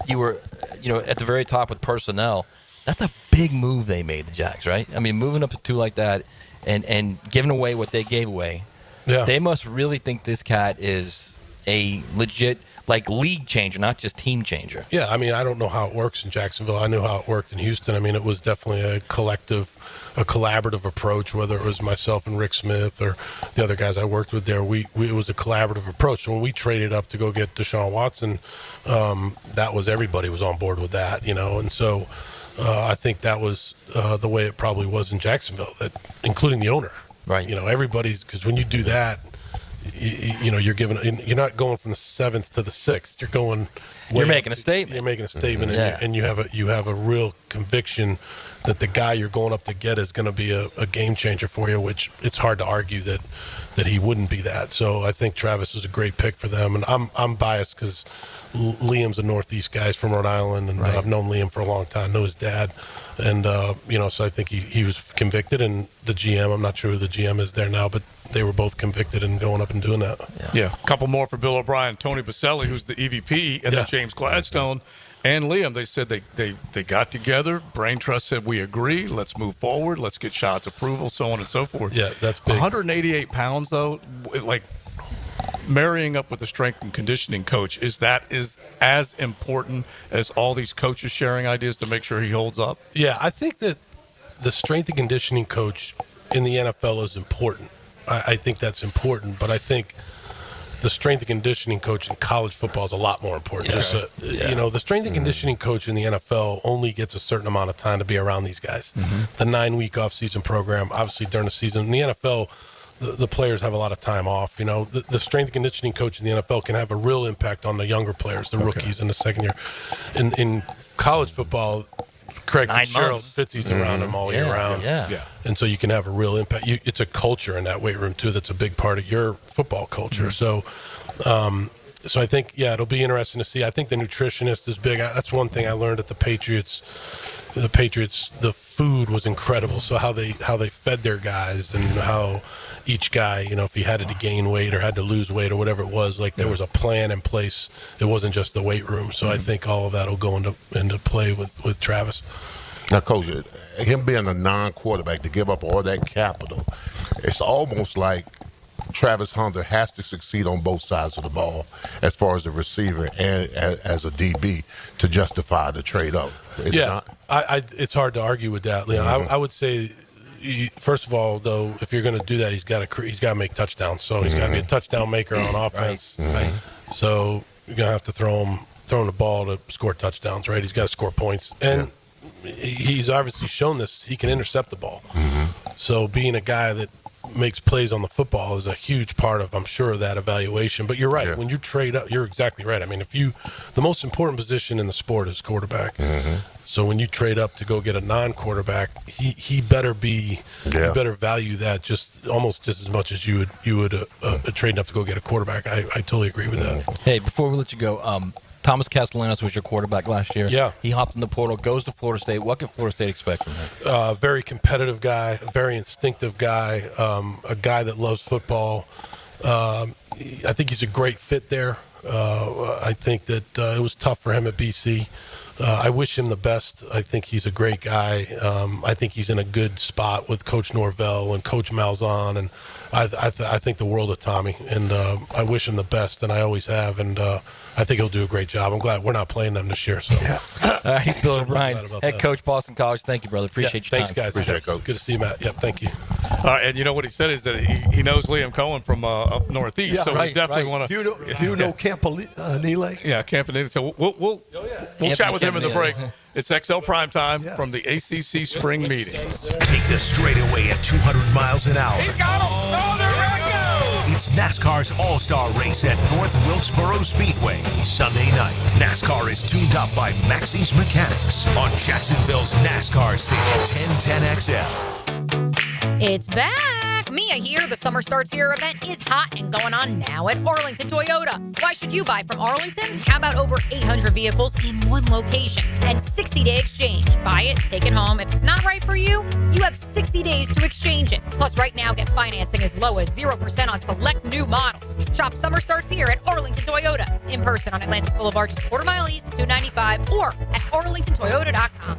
You were, at the very top with personnel. That's a big move they made, the Jags, right? I mean, moving up to 2 like that and giving away what they gave away. Yeah. They must really think this cat is a legit league changer, not just team changer. Yeah, I mean, I don't know how it works in Jacksonville. I knew how it worked in Houston. I mean, it was definitely a collaborative approach, whether it was myself and Rick Smith or the other guys I worked with there. It was a collaborative approach. So when we traded up to go get Deshaun Watson, that was everybody was on board with that, and so I think that was the way it probably was in Jacksonville, that including the owner. Right. Everybody's, because when you do that, you're not going from the 7th to the 6th. You're going. You're making a statement. You're making a statement, and you have a real conviction that the guy you're going up to get is going to be a game changer for you. Which it's hard to argue that he wouldn't be that. So I think Travis was a great pick for them, and I'm biased because Liam's a Northeast guy. He's from Rhode Island, and I've known Liam for a long time. Know his dad, and so I think he was convicted, and the GM. I'm not sure who the GM is there now, but they were both convicted and going up and doing that. Yeah. A couple more for Bill O'Brien. Tony Baselli, who's the EVP, and then James Gladstone and Liam. They said they got together. Brain Trust said, we agree. Let's move forward. Let's get shots approval, so on and so forth. Yeah, that's big. 188 pounds, though, marrying up with the strength and conditioning coach, is as important as all these coaches sharing ideas to make sure he holds up? Yeah, I think that the strength and conditioning coach in the NFL is important. I think that's important, but I think the strength and conditioning coach in college football is a lot more important. You know, the strength and conditioning coach in the NFL only gets a certain amount of time to be around these guys. The 9-week off-season program, obviously during the season. In the NFL, the players have a lot of time off. You know, the strength and conditioning coach in the NFL can have a real impact on the younger players, the rookies in the second year. In college football, Craig Fitzgerald, Fitzy's around him all year round. And so you can have a real impact. It's a culture in that weight room, too, that's a big part of your football culture. So I think, it'll be interesting to see. I think the nutritionist is big. That's one thing I learned at the Patriots. The food was incredible. So how they fed their guys and how each guy, you know, if he had to gain weight or had to lose weight or whatever it was, like there was a plan in place. It wasn't just the weight room. So I think all of that will go into play with Travis. Now, Coach, him being a non-quarterback to give up all that capital, it's almost like Travis Hunter has to succeed on both sides of the ball as far as a receiver and as a DB to justify the trade-up. It's hard to argue with that, Leon. I would say, first of all, though, if you're going to do that, he's got to make touchdowns. So he's got to be a touchdown maker on offense. Right. So you're going to have to throw him the ball to score touchdowns, right? He's got to score points. And he's obviously shown this. He can intercept the ball. So being a guy that makes plays on the football is a huge part of, I'm sure, that evaluation. But you're right. When you trade up, you're exactly right. I mean, the most important position in the sport is quarterback. So when you trade up to go get a non-quarterback, he better be, you better value that almost just as much as you would trade up to go get a quarterback. I totally agree with that. Hey, before we let you go, Thomas Castellanos was your quarterback last year. Yeah. He hopped in the portal, goes to Florida State. What can Florida State expect from him? Very competitive guy, a very instinctive guy, a guy that loves football. I think he's a great fit there. I think that it was tough for him at BC. I wish him the best. I think he's a great guy. I think he's in a good spot with Coach Norvell and Coach Malzahn, and I think the world of Tommy. And I wish him the best, and I always have. And I think he'll do a great job. I'm glad we're not playing them this year. So, all right, he's Bill O'Brien, head coach, Boston College. Thank you, brother. Appreciate your time. Thanks, guys. Appreciate it, Coach. Good to see you, Matt. Yep, thank you. And you know what he said is that he knows Liam Cohen from up northeast, so we definitely want to. Do you know Campanile? Yeah, Campanile. So we'll chat with him in the break. It's XL Primetime from the ACC Spring Meeting. Take the straightaway at 200 miles an hour. He's got him. Oh, there we go. It's NASCAR's All-Star Race at North Wilkesboro Speedway. Sunday night, NASCAR is tuned up by Maxie's Mechanics on Jacksonville's NASCAR station 1010XL. It's back. Mia here. The Summer Starts Here event is hot and going on now at Arlington Toyota. Why should you buy from Arlington? How about over 800 vehicles in one location and 60-day exchange? Buy it, take it home. If it's not right for you, you have 60 days to exchange it. Plus, right now, get financing as low as 0% on select new models. Shop Summer Starts Here at Arlington Toyota. In person on Atlantic Boulevard, just a quarter mile east of 295, or at arlingtontoyota.com.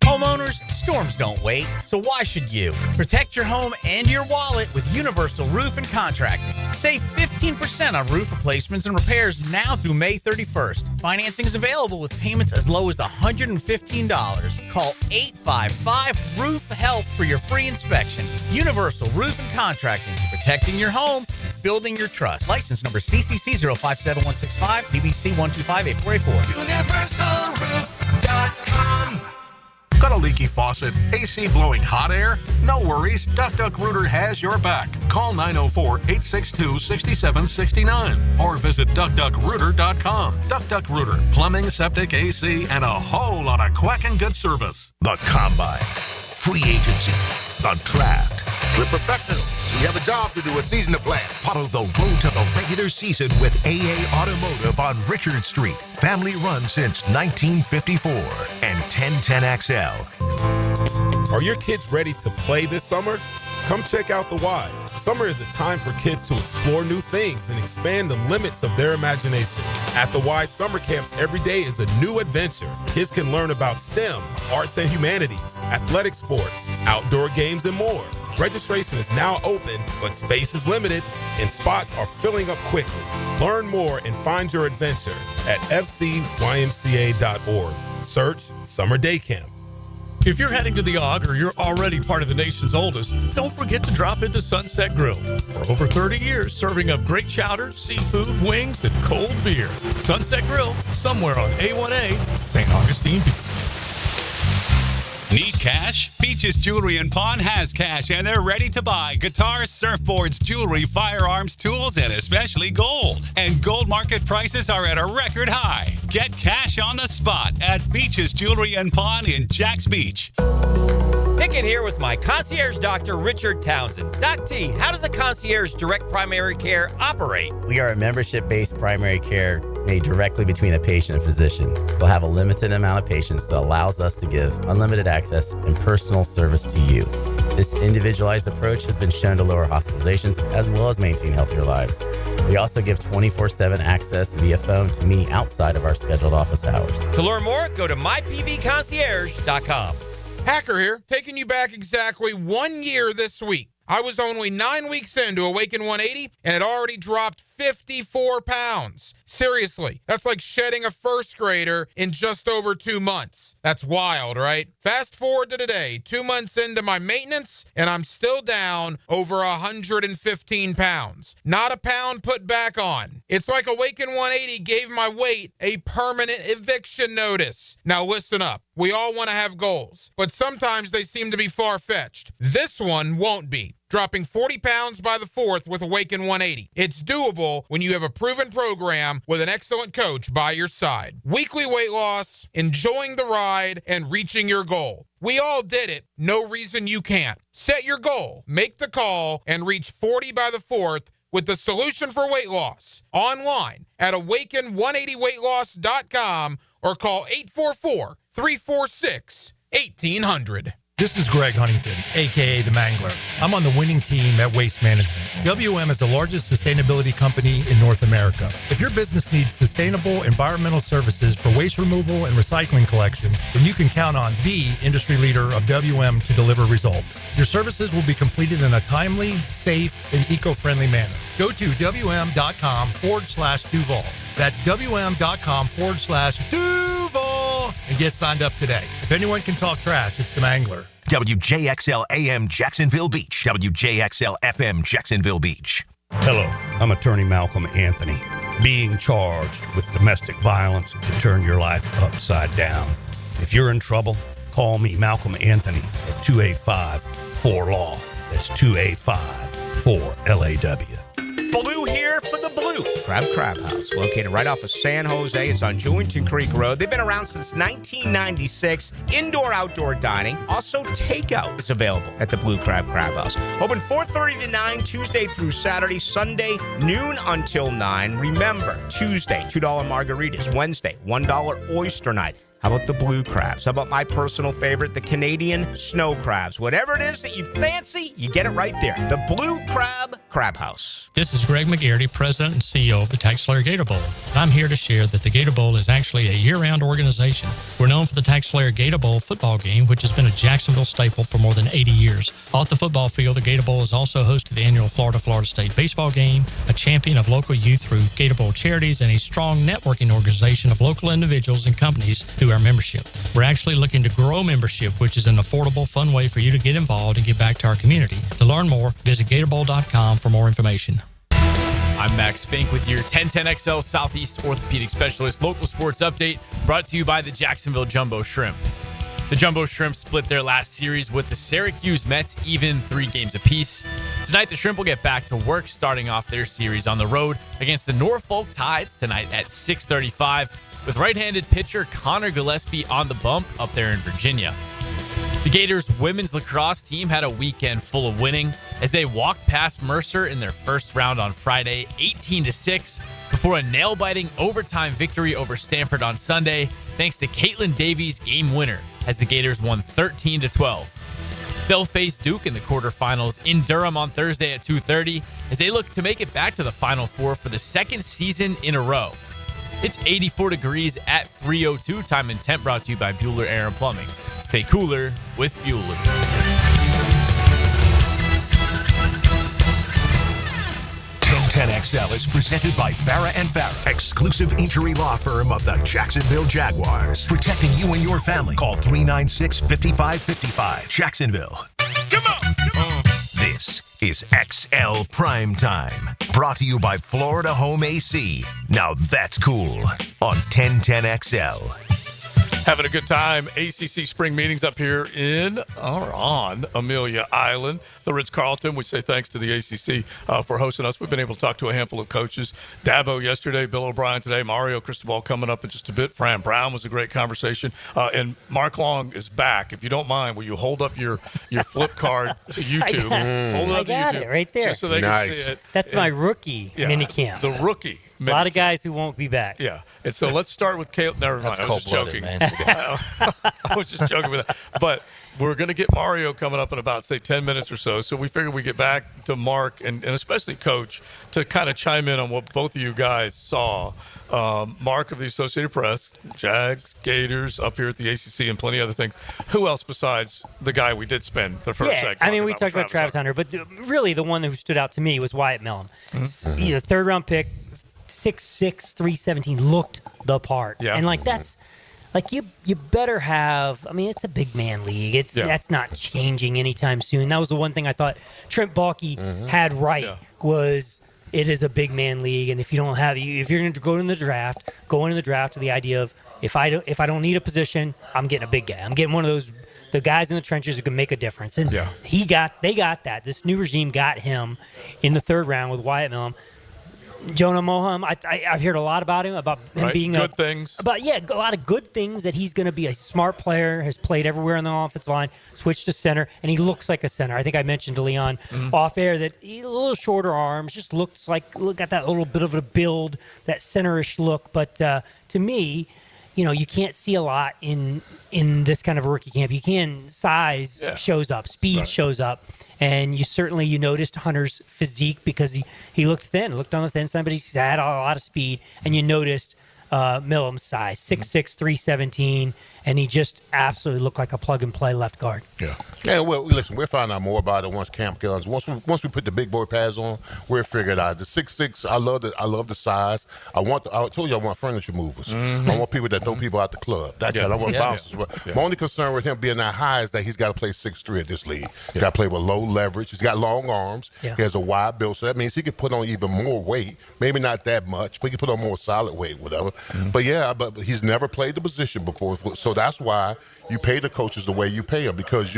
Homeowners, storms don't wait, so why should you? Protect your home and your wallet with Universal Roof and Contracting. Save 15% on roof replacements and repairs now through May 31st. Financing is available with payments as low as $115. Call 855-ROOF-HELP for your free inspection. Universal Roof and Contracting, protecting your home, building your trust. License number CCC 057165, CBC 1258484. UniversalRoof.com. Got a leaky faucet? AC blowing hot air? No worries, Duck Rooter has your back. Call 904-862-6769 or visit duckduckrooter.com. Duck Rooter, plumbing, septic, AC, and a whole lot of quacking good service. The Combine, free agency, the draft. We're professionals. We have a job to do, a season to plan. Follow the road to the regular season with AA Automotive on Richard Street. Family run since 1954 and 1010XL. Are your kids ready to play this summer? Come check out the Y. Summer is a time for kids to explore new things and expand the limits of their imagination. At the Y summer camps, every day is a new adventure. Kids can learn about STEM, arts and humanities, athletic sports, outdoor games, and more. Registration is now open, but space is limited and spots are filling up quickly. Learn more and find your adventure at fcymca.org. Search Summer Day Camp. If you're heading to the Og or you're already part of the nation's oldest, don't forget to drop into Sunset Grill. For over 30 years, serving up great chowder, seafood, wings, and cold beer. Sunset Grill, somewhere on A1A, St. Augustine Beach. Need cash? Beaches Jewelry and Pawn has cash, and they're ready to buy guitars, surfboards, jewelry, firearms, tools, and especially gold. And gold market prices are at a record high. Get cash on the spot at Beaches Jewelry and Pawn in Jacks Beach. Pickett here with my concierge doctor, Richard Townsend. Doc T, how does a concierge direct primary care operate? We are a membership-based primary care made directly between a patient and physician. We'll have a limited amount of patients that allows us to give unlimited access and personal service to you. This individualized approach has been shown to lower hospitalizations as well as maintain healthier lives. We also give 24/7 access via phone to me outside of our scheduled office hours. To learn more, go to mypvconcierge.com. Hacker here, taking you back exactly 1 year this week. I was only 9 weeks into Awaken 180 and had already dropped 54 pounds. Seriously, that's like shedding a first grader in just over 2 months. That's wild, right? Fast forward to today, 2 months into my maintenance, and I'm still down over 115 pounds. Not a pound put back on. It's like Awaken 180 gave my weight a permanent eviction notice. Now listen up. We all want to have goals, but sometimes they seem to be far-fetched. This one won't be. Dropping 40 pounds by the 4th with Awaken 180. It's doable when you have a proven program with an excellent coach by your side. Weekly weight loss, enjoying the ride, and reaching your goal. We all did it. No reason you can't. Set your goal, make the call, and reach 40 by the 4th with the solution for weight loss. Online at awaken180weightloss.com or call 844-346-1800. This is Greg Huntington, a.k.a. The Mangler. I'm on the winning team at Waste Management. WM is the largest sustainability company in North America. If your business needs sustainable environmental services for waste removal and recycling collection, then you can count on the industry leader of WM to deliver results. Your services will be completed in a timely, safe, and eco-friendly manner. Go to WM.com/Duval. That's WM.com/Duval and get signed up today. If anyone can talk trash, it's the Mangler. WJXL AM Jacksonville Beach. WJXL FM Jacksonville Beach. Hello, I'm attorney Malcolm Anthony. Being charged with domestic violence can turn your life upside down. If you're in trouble, call me, Malcolm Anthony, at 285-4LAW. That's 285-4LAW. Blue here for the Blue Crab House, located right off of San Jose. It's on Julington Creek Road. They've been around since 1996. Indoor-outdoor dining. Also, takeout is available at the Blue Crab House. Open 4:30 to 9, Tuesday through Saturday. Sunday, noon until 9. Remember, Tuesday, $2 margaritas. Wednesday, $1 oyster night. How about the blue crabs? How about my personal favorite, the Canadian snow crabs? Whatever it is that you fancy, you get it right there. The Blue Crab House. This is Greg McGarity, President and CEO of the TaxSlayer Gator Bowl. I'm here to share that the Gator Bowl is actually a year-round organization. We're known for the TaxSlayer Gator Bowl football game, which has been a Jacksonville staple for more than 80 years. Off the football field, the Gator Bowl is also host to the annual Florida State baseball game, a champion of local youth through Gator Bowl charities, and a strong networking organization of local individuals and companies through our membership. We're actually looking to grow membership, which is an affordable, fun way for you to get involved and give back to our community. To learn more, visit gatorbowl.com for more information. I'm Max Fink with your 1010XL Southeast Orthopedic Specialist local sports update, brought to you by the Jacksonville Jumbo Shrimp. The Jumbo Shrimp split their last series with the Syracuse Mets, even 3 games apiece. Tonight, the Shrimp will get back to work, starting off their series on the road against the Norfolk Tides tonight at 6:35, with right-handed pitcher Connor Gillespie on the bump up there in Virginia. The Gators women's lacrosse team had a weekend full of winning as they walked past Mercer in their first round on Friday, 18-6, before a nail-biting overtime victory over Stanford on Sunday, thanks to Caitlin Davies' game winner, as the Gators won 13-12. They'll face Duke in the quarterfinals in Durham on Thursday at 2:30 as they look to make it back to the Final Four for the second season in a row. It's 84 degrees at 3:02. Time and temp brought to you by Bueller Air and Plumbing. Stay cooler with Bueller. 1010XL is presented by Farah and Farah, exclusive injury law firm of the Jacksonville Jaguars. Protecting you and your family. Call 396-5555. Jacksonville. Come on! This is XL Primetime. Brought to you by Florida Home AC. Now that's cool on 1010XL. Having a good time. ACC spring meetings up here in or on Amelia Island, the Ritz-Carlton. We say thanks to the ACC for hosting us. We've been able to talk to a handful of coaches. Dabo yesterday, Bill O'Brien today, Mario Cristobal coming up in just a bit. Fran Brown was a great conversation. And Mark Long is back. If you don't mind, will you hold up your flip card to YouTube? Hold it up I got to YouTube, it right there. just so they can see it. That's my rookie mini camp. The rookie. A lot of guys who won't be back. Yeah. And so let's start with Caleb. Never mind. That's I was just cold-blooded, joking. man. I was just joking with that. But we're going to get Mario coming up in about, say, 10 minutes or so. So we figured we'd get back to Mark and especially Coach to kind of chime in on what both of you guys saw. Mark of the Associated Press, Jags, Gators, up here at the ACC, and plenty of other things. Who else besides the guy we did spend the first segment? I mean, we talked about Travis Hunter, but really the one who stood out to me was Wyatt Millam. Mm-hmm. Third-round pick, 6'6", 317, looked the part. Yeah. And, that's – you better have – I mean, it's a big man league. That's not changing anytime soon. That was the one thing I thought Trent Baalke had right was it is a big man league. And if you don't have – if you're going to go into the draft with the idea of if I don't need a position, I'm getting a big guy. I'm getting one of those – the guys in the trenches who can make a difference. And they got that. This new regime got him in the third round with Wyatt Millam. Jonah Moham, I've heard a lot about him being good things. A lot of good things, that he's going to be a smart player, has played everywhere on the offensive line, switched to center, and he looks like a center. I think I mentioned to Leon off air that he's a little shorter arms, just looks like got that little bit of a build, that center-ish look. But to me, you can't see a lot in this kind of a rookie camp. You can size shows up, speed shows up. And you noticed Hunter's physique because he looked thin, looked on the thin side, but he's had a lot of speed. And you noticed Millam's size, 6'6", 317, and he just absolutely looked like a plug-and-play left guard. Yeah. Yeah, well, listen, we'll find out more about it once camp comes. Once we put the big boy pads on, we'll figure it out. The 6'6", I love the size. I told you I want furniture movers. I want people that throw people out the club. I want bouncers. Yeah. My only concern with him being that high is that he's got to play 6'3" at this league. He's got to play with low leverage. He's got long arms. Yeah. He has a wide build, so that means he can put on even more weight. Maybe not that much, but he can put on more solid weight, whatever. But he's never played the position before, so that's why you pay the coaches the way you pay them, because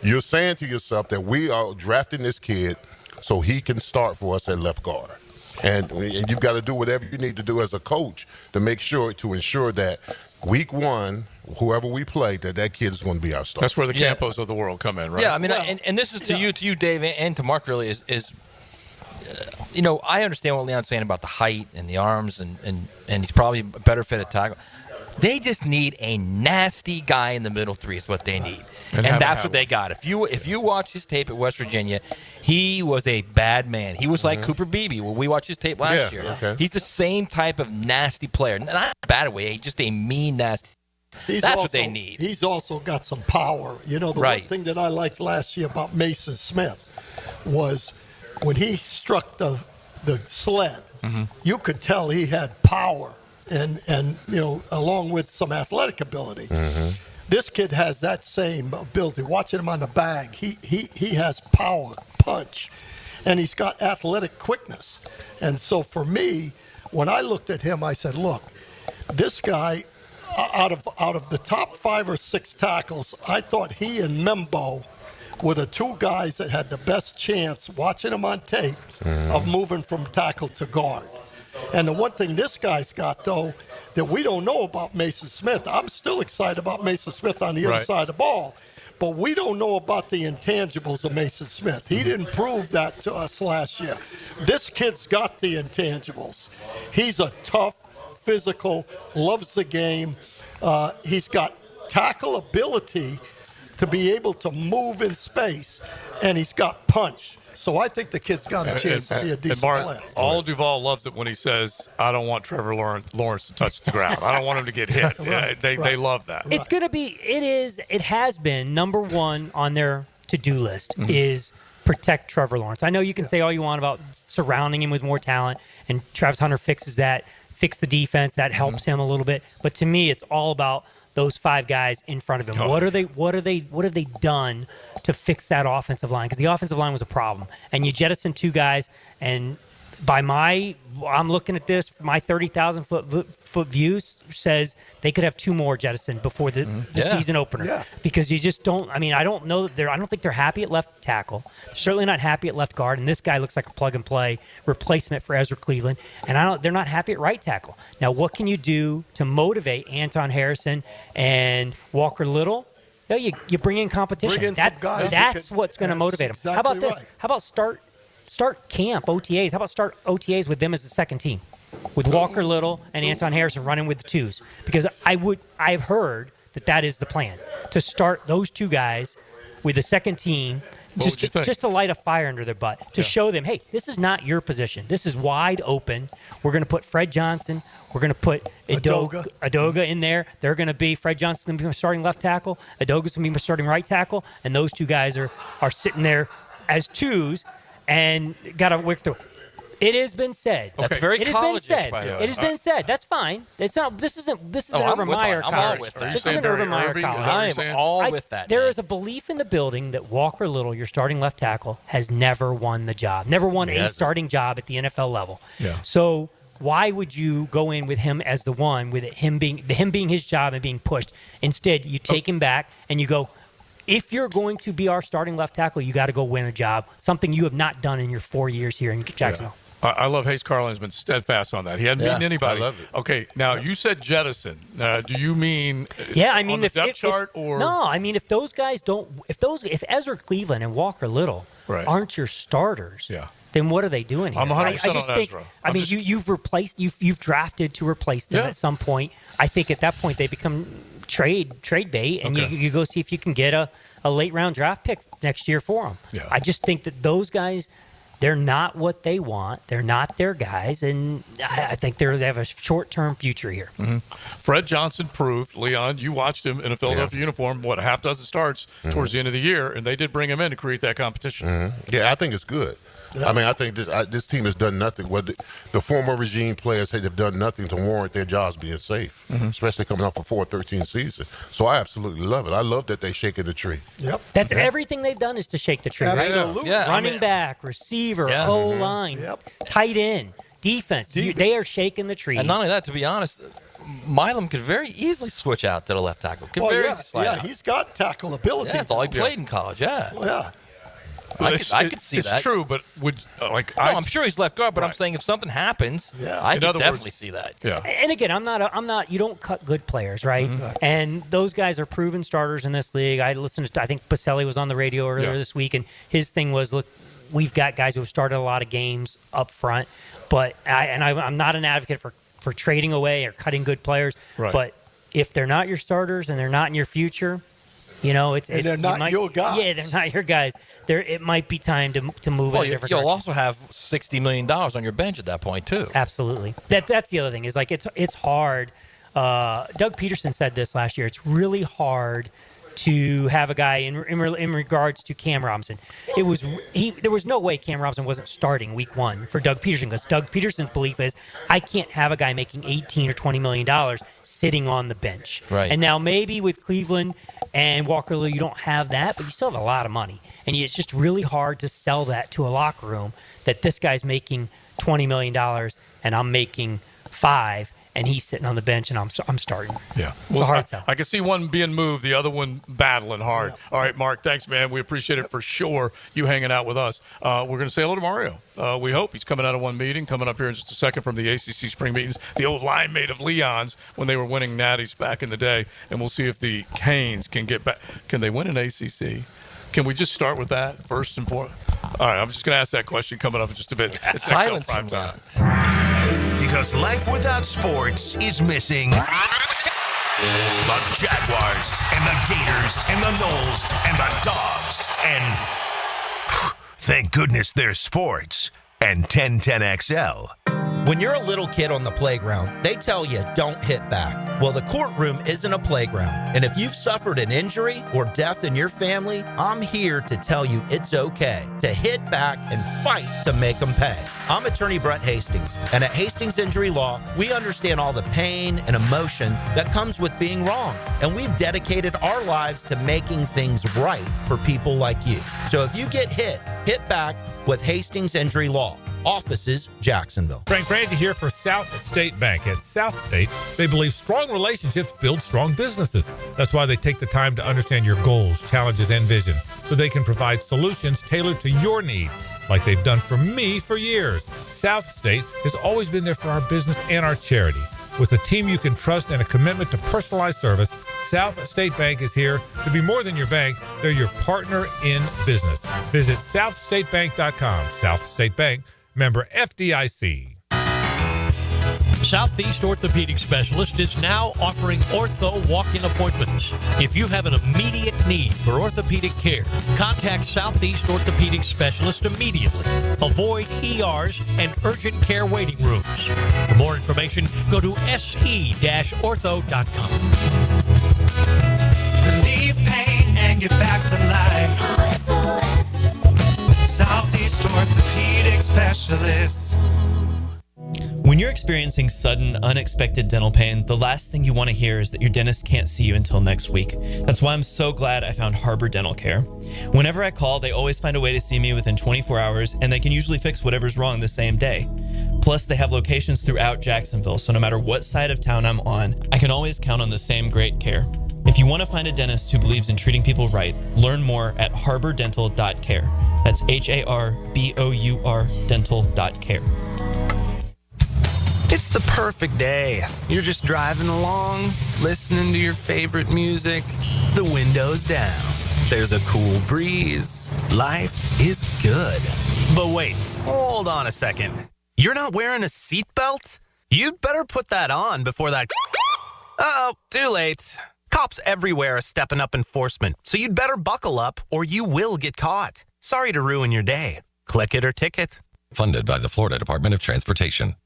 you're saying to yourself that we are drafting this kid so he can start for us at left guard. And you've got to do whatever you need to do as a coach to ensure that week one, whoever we play, that kid is going to be our starter. That's where the Campos of the world come in, right? Yeah, I mean, and this is to you, Dave, and to Mark, really, is I understand what Leon's saying about the height and the arms, and he's probably a better fit at tackle. They just need a nasty guy in the middle three is what they need. And that's what they got. If you watch his tape at West Virginia, he was a bad man. He was like Cooper Beebe when we watched his tape last year. Okay. He's the same type of nasty player. Not in a bad way. He's just a mean, nasty. That's what they need. He's also got some power. The one thing that I liked last year about Mason Smith was when he struck the sled, you could tell he had power. And along with some athletic ability. This kid has that same ability. Watching him on the bag, he has power, punch, and he's got athletic quickness. And so for me, when I looked at him, I said, look, this guy, out of the top 5 or 6 tackles, I thought he and Membo were the two guys that had the best chance, watching him on tape, of moving from tackle to guard. And the one thing this guy's got, though, that we don't know about Mason Smith, I'm still excited about Mason Smith on the other side of the ball, but we don't know about the intangibles of Mason Smith. He didn't prove that to us last year. This kid's got the intangibles. He's a tough, physical, loves the game. He's got tackle ability to be able to move in space, and he's got punch. So I think the kid's got a chance to be a decent player. All Duval loves it when he says, I don't want Trevor Lawrence to touch the ground. I don't want him to get hit. They love that. It's going to be, it has been number one on their to-do list is protect Trevor Lawrence. I know you can say all you want about surrounding him with more talent, and Travis Hunter fixes that, fix the defense, that helps him a little bit. But to me, it's all about those 5 guys in front of him. What have they done to fix that offensive line? Because the offensive line was a problem, and you jettison 2 guys, and I'm looking at this, my 30,000 foot view says they could have 2 more jettisoned before the season opener. Yeah. Because you just don't. I mean, I don't think they're happy at left tackle. They're certainly not happy at left guard. And this guy looks like a plug and play replacement for Ezra Cleveland. And they're not happy at right tackle. Now, what can you do to motivate Anton Harrison and Walker Little? No, you bring in competition. Bring in some guys that's what's going to motivate them. exactly How about this? right. How about start camp OTAs? How about start OTAs with them as the second team, with Walker Little and Anton Harrison running with the 2s? Because I've heard that is the plan, to start those 2 guys with the second team, just to light a fire under their butt, to show them, hey, this is not your position. This is wide open. We're going to put Fred Johnson. We're going to put Adoga in there. They're going to be Fred Johnson's going to be my starting left tackle. Adoga's going to be my starting right tackle, and those 2 guys are sitting there as 2s. And got to work through. It has been said. That's very college-ish, by the way. It has been said. That's fine. It's not. This isn't Urban Meyer college. I'm all with that. This isn't Urban Meyer college. I am all with that. There is a belief in the building that Walker Little, your starting left tackle, has never won the job. Never won a starting job at the NFL level. Yeah. So why would you go in with him as the one, with him being his job and being pushed? Instead, you take him back and you go, if you're going to be our starting left tackle, you got to go win a job, something you have not done in your 4 years here in Jacksonville. Yeah. I love Hayes Carlin has been steadfast on that. He hadn't beaten anybody. I love it. Okay, now you said jettison. Do you mean on the depth chart or no? I mean, if those guys don't, if Ezra Cleveland and Walker Little aren't your starters, then what are they doing here? I'm 100% I just on think. Ezra. I mean, you've drafted to replace them at some point. I think at that point they become trade bait, and you go see if you can get a late round draft pick next year for them. Yeah. I just think that those guys, they're not what they want. They're not their guys, and I think they have a short-term future here. Mm-hmm. Fred Johnson proved, Leon, you watched him in a Philadelphia uniform, a half dozen starts towards the end of the year, and they did bring him in to create that competition. Yeah, I think it's good. I mean, I think this team has done nothing. Well, the former regime players have done nothing to warrant their jobs being safe, especially coming off a 4-13 season. So I absolutely love it. I love that they're shaking the tree. Yep. That's everything they've done is to shake the tree. Absolutely. Right? Running back, receiver, O-line, tight end, defense. They are shaking the trees. And not only that, to be honest, Milam could very easily switch out to the left tackle. He's got tackle ability. Yeah, that's all he played in college. Yeah. I could see that. It's true, but I'm sure he's left guard. But I'm saying if something happens, I could definitely see that. Yeah. And again, I'm not. You don't cut good players, right? And those guys are proven starters in this league. I listened to. I think Pacelli was on the radio earlier this week, and his thing was, look, we've got guys who have started a lot of games up front, but I'm not an advocate for trading away or cutting good players. Right. But if they're not your starters and they're not in your future, they're not your guys. Yeah, they're not your guys. It might be time to move in a different direction. You'll also have $60 million on your bench at that point too. Absolutely. That's the other thing is it's hard. Doug Peterson said this last year. It's really hard to have a guy in regards to Cam Robinson. There was no way Cam Robinson wasn't starting week 1 for Doug Peterson, because Doug Peterson's belief is I can't have a guy making $18 or $20 million sitting on the bench. Right. And now maybe with Cleveland and Walker Little, you don't have that, but you still have a lot of money. And it's just really hard to sell that to a locker room that this guy's making $20 million and I'm making $5 million. And he's sitting on the bench, and I'm starting. Yeah, it's a hard sell. I can see one being moved, the other one battling hard. Yeah. All right, Mark, thanks, man. We appreciate it for sure. You hanging out with us. We're going to say hello to Mario. We hope he's coming out of one meeting, coming up here in just a second from the ACC spring meetings, the old line mate of Leon's when they were winning natties back in the day, and we'll see if the Canes can get back. Can they win an ACC? Can we just start with that first and foremost? All right, I'm just going to ask that question coming up in just a bit. It's Silence Prime Time. Because life without sports is missing the Jaguars and the Gators and the Knowles and the Dogs. And thank goodness there's sports and 1010XL. When you're a little kid on the playground, they tell you don't hit back. Well, the courtroom isn't a playground. And if you've suffered an injury or death in your family, I'm here to tell you it's okay to hit back and fight to make them pay. I'm attorney Brett Hastings, and at Hastings Injury Law, we understand all the pain and emotion that comes with being wrong. And we've dedicated our lives to making things right for people like you. So if you get hit back with Hastings Injury Law. Offices, Jacksonville. Frank Frangie here for South State Bank. At South State, they believe strong relationships build strong businesses. That's why they take the time to understand your goals, challenges, and vision so they can provide solutions tailored to your needs, like they've done for me for years. South State has always been there for our business and our charity. With a team you can trust and a commitment to personalized service, South State Bank is here to be more than your bank. They're your partner in business. Visit southstatebank.com. South State Bank, member FDIC. Southeast Orthopedic Specialist is now offering ortho walk-in appointments. If you have an immediate need for orthopedic care, contact Southeast Orthopedic Specialist immediately. Avoid ERs and urgent care waiting rooms. For more information, go to se-ortho.com. Relieve pain and get back to life. Southeast Orthopedic Specialists. When you're experiencing sudden, unexpected dental pain, the last thing you want to hear is that your dentist can't see you until next week. That's why I'm so glad I found Harbor Dental Care. Whenever I call, they always find a way to see me within 24 hours, and they can usually fix whatever's wrong the same day. Plus, they have locations throughout Jacksonville, so no matter what side of town I'm on, I can always count on the same great care. If you want to find a dentist who believes in treating people right, learn more at harbordental.care. That's HARBOUR dental.care. It's the perfect day. You're just driving along, listening to your favorite music, the windows down. There's a cool breeze. Life is good. But wait, hold on a second. You're not wearing a seatbelt? You'd better put that on before that... Uh-oh, too late. Cops everywhere are stepping up enforcement, so you'd better buckle up or you will get caught. Sorry to ruin your day. Click it or ticket. Funded by the Florida Department of Transportation.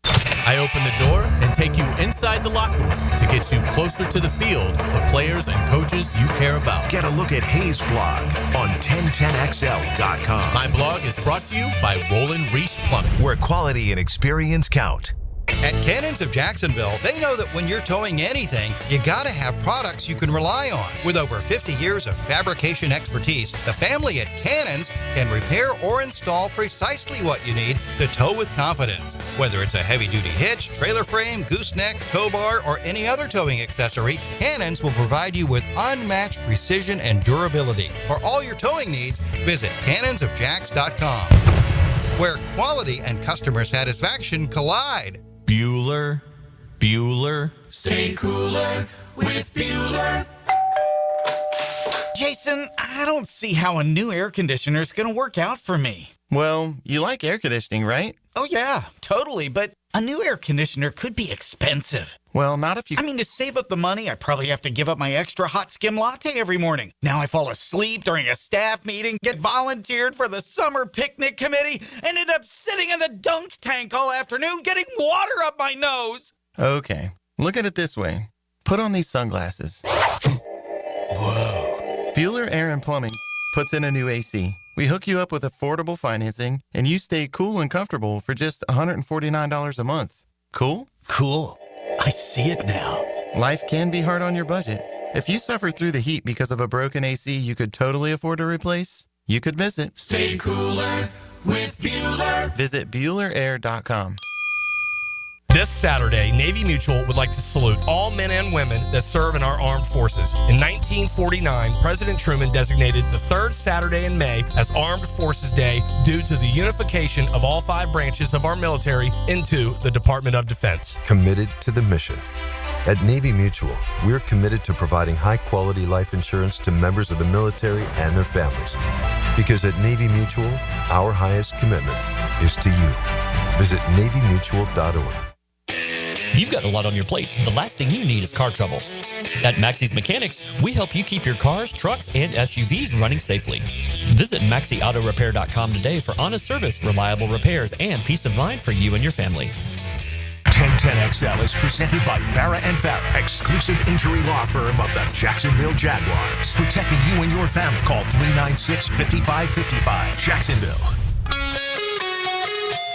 I open the door and take you inside the locker room to get you closer to the field, the players and coaches you care about. Get a look at Hayes' blog on 1010XL.com. My blog is brought to you by Roland Reese Plumbing, where quality and experience count. At Cannons of Jacksonville, they know that when you're towing anything, you gotta have products you can rely on. With over 50 years of fabrication expertise, the family at Cannons can repair or install precisely what you need to tow with confidence. Whether it's a heavy-duty hitch, trailer frame, gooseneck, tow bar, or any other towing accessory, Cannons will provide you with unmatched precision and durability. For all your towing needs, visit cannonsofjacks.com, where quality and customer satisfaction collide. Bueller. Stay cooler with Bueller. Jason, I don't see how a new air conditioner is going to work out for me. Well, you like air conditioning, right? Oh, yeah, totally. But a new air conditioner could be expensive. Well, not if you... I mean, to save up the money, I probably have to give up my extra hot skim latte every morning. Now I fall asleep during a staff meeting, get volunteered for the summer picnic committee, and end up sitting in the dunk tank all afternoon getting water up my nose. Okay, look at it this way. Put on these sunglasses. Whoa. Bueller Air and Plumbing puts in a new AC. We hook you up with affordable financing, and you stay cool and comfortable for just $149 a month. Cool? Cool. I see it now. Life can be hard on your budget. If you suffer through the heat because of a broken AC you could totally afford to replace, you could visit. Stay cooler with Bueller. Visit BuellerAir.com. This Saturday, Navy Mutual would like to salute all men and women that serve in our armed forces. In 1949, President Truman designated the third Saturday in May as Armed Forces Day due to the unification of all 5 branches of our military into the Department of Defense. Committed to the mission. At Navy Mutual, we're committed to providing high-quality life insurance to members of the military and their families. Because at Navy Mutual, our highest commitment is to you. Visit NavyMutual.org. You've got a lot on your plate. The last thing you need is car trouble. At Maxie's Mechanics, we help you keep your cars, trucks, and SUVs running safely. Visit MaxieAutoRepair.com today for honest service, reliable repairs, and peace of mind for you and your family. 1010XL is presented by Farah and Farah, exclusive injury law firm of the Jacksonville Jaguars. Protecting you and your family. Call 396-5555. Jacksonville.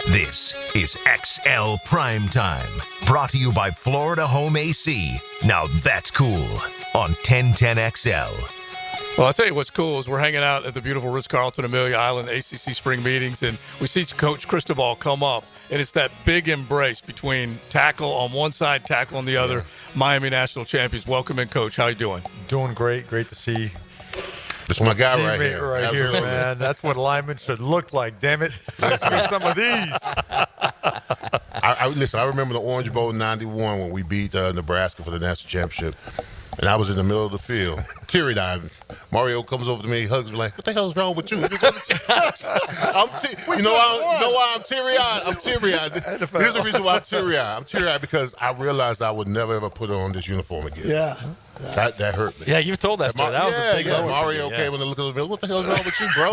This is XL Primetime, brought to you by Florida Home AC. Now that's cool on 1010XL. Well, I'll tell you what's cool is we're hanging out at the beautiful Ritz-Carlton Amelia Island ACC spring meetings, and we see Coach Cristobal come up, and it's that big embrace between tackle on one side, tackle on the other. Miami National Champions. Welcome in, Coach. How you doing? Doing great. Great to see This is my guy right teammate here. Right here, man. That's what linemen should look like, damn it. Let's see some of these. Listen, I remember the Orange Bowl in 91 when we beat Nebraska for the national championship. And I was in the middle of the field, teary-eyed. Mario comes over to me, hugs me like, "What the hell's wrong with you?" You know why I'm teary-eyed? I'm teary-eyed. Here's the reason why I'm teary-eyed. I'm teary-eyed because I realized I would never ever put on this uniform again. Yeah. That hurt me. Yeah, you've told that story. That was a big moment. Mario came and looked at me. "What the hell's wrong with you, bro?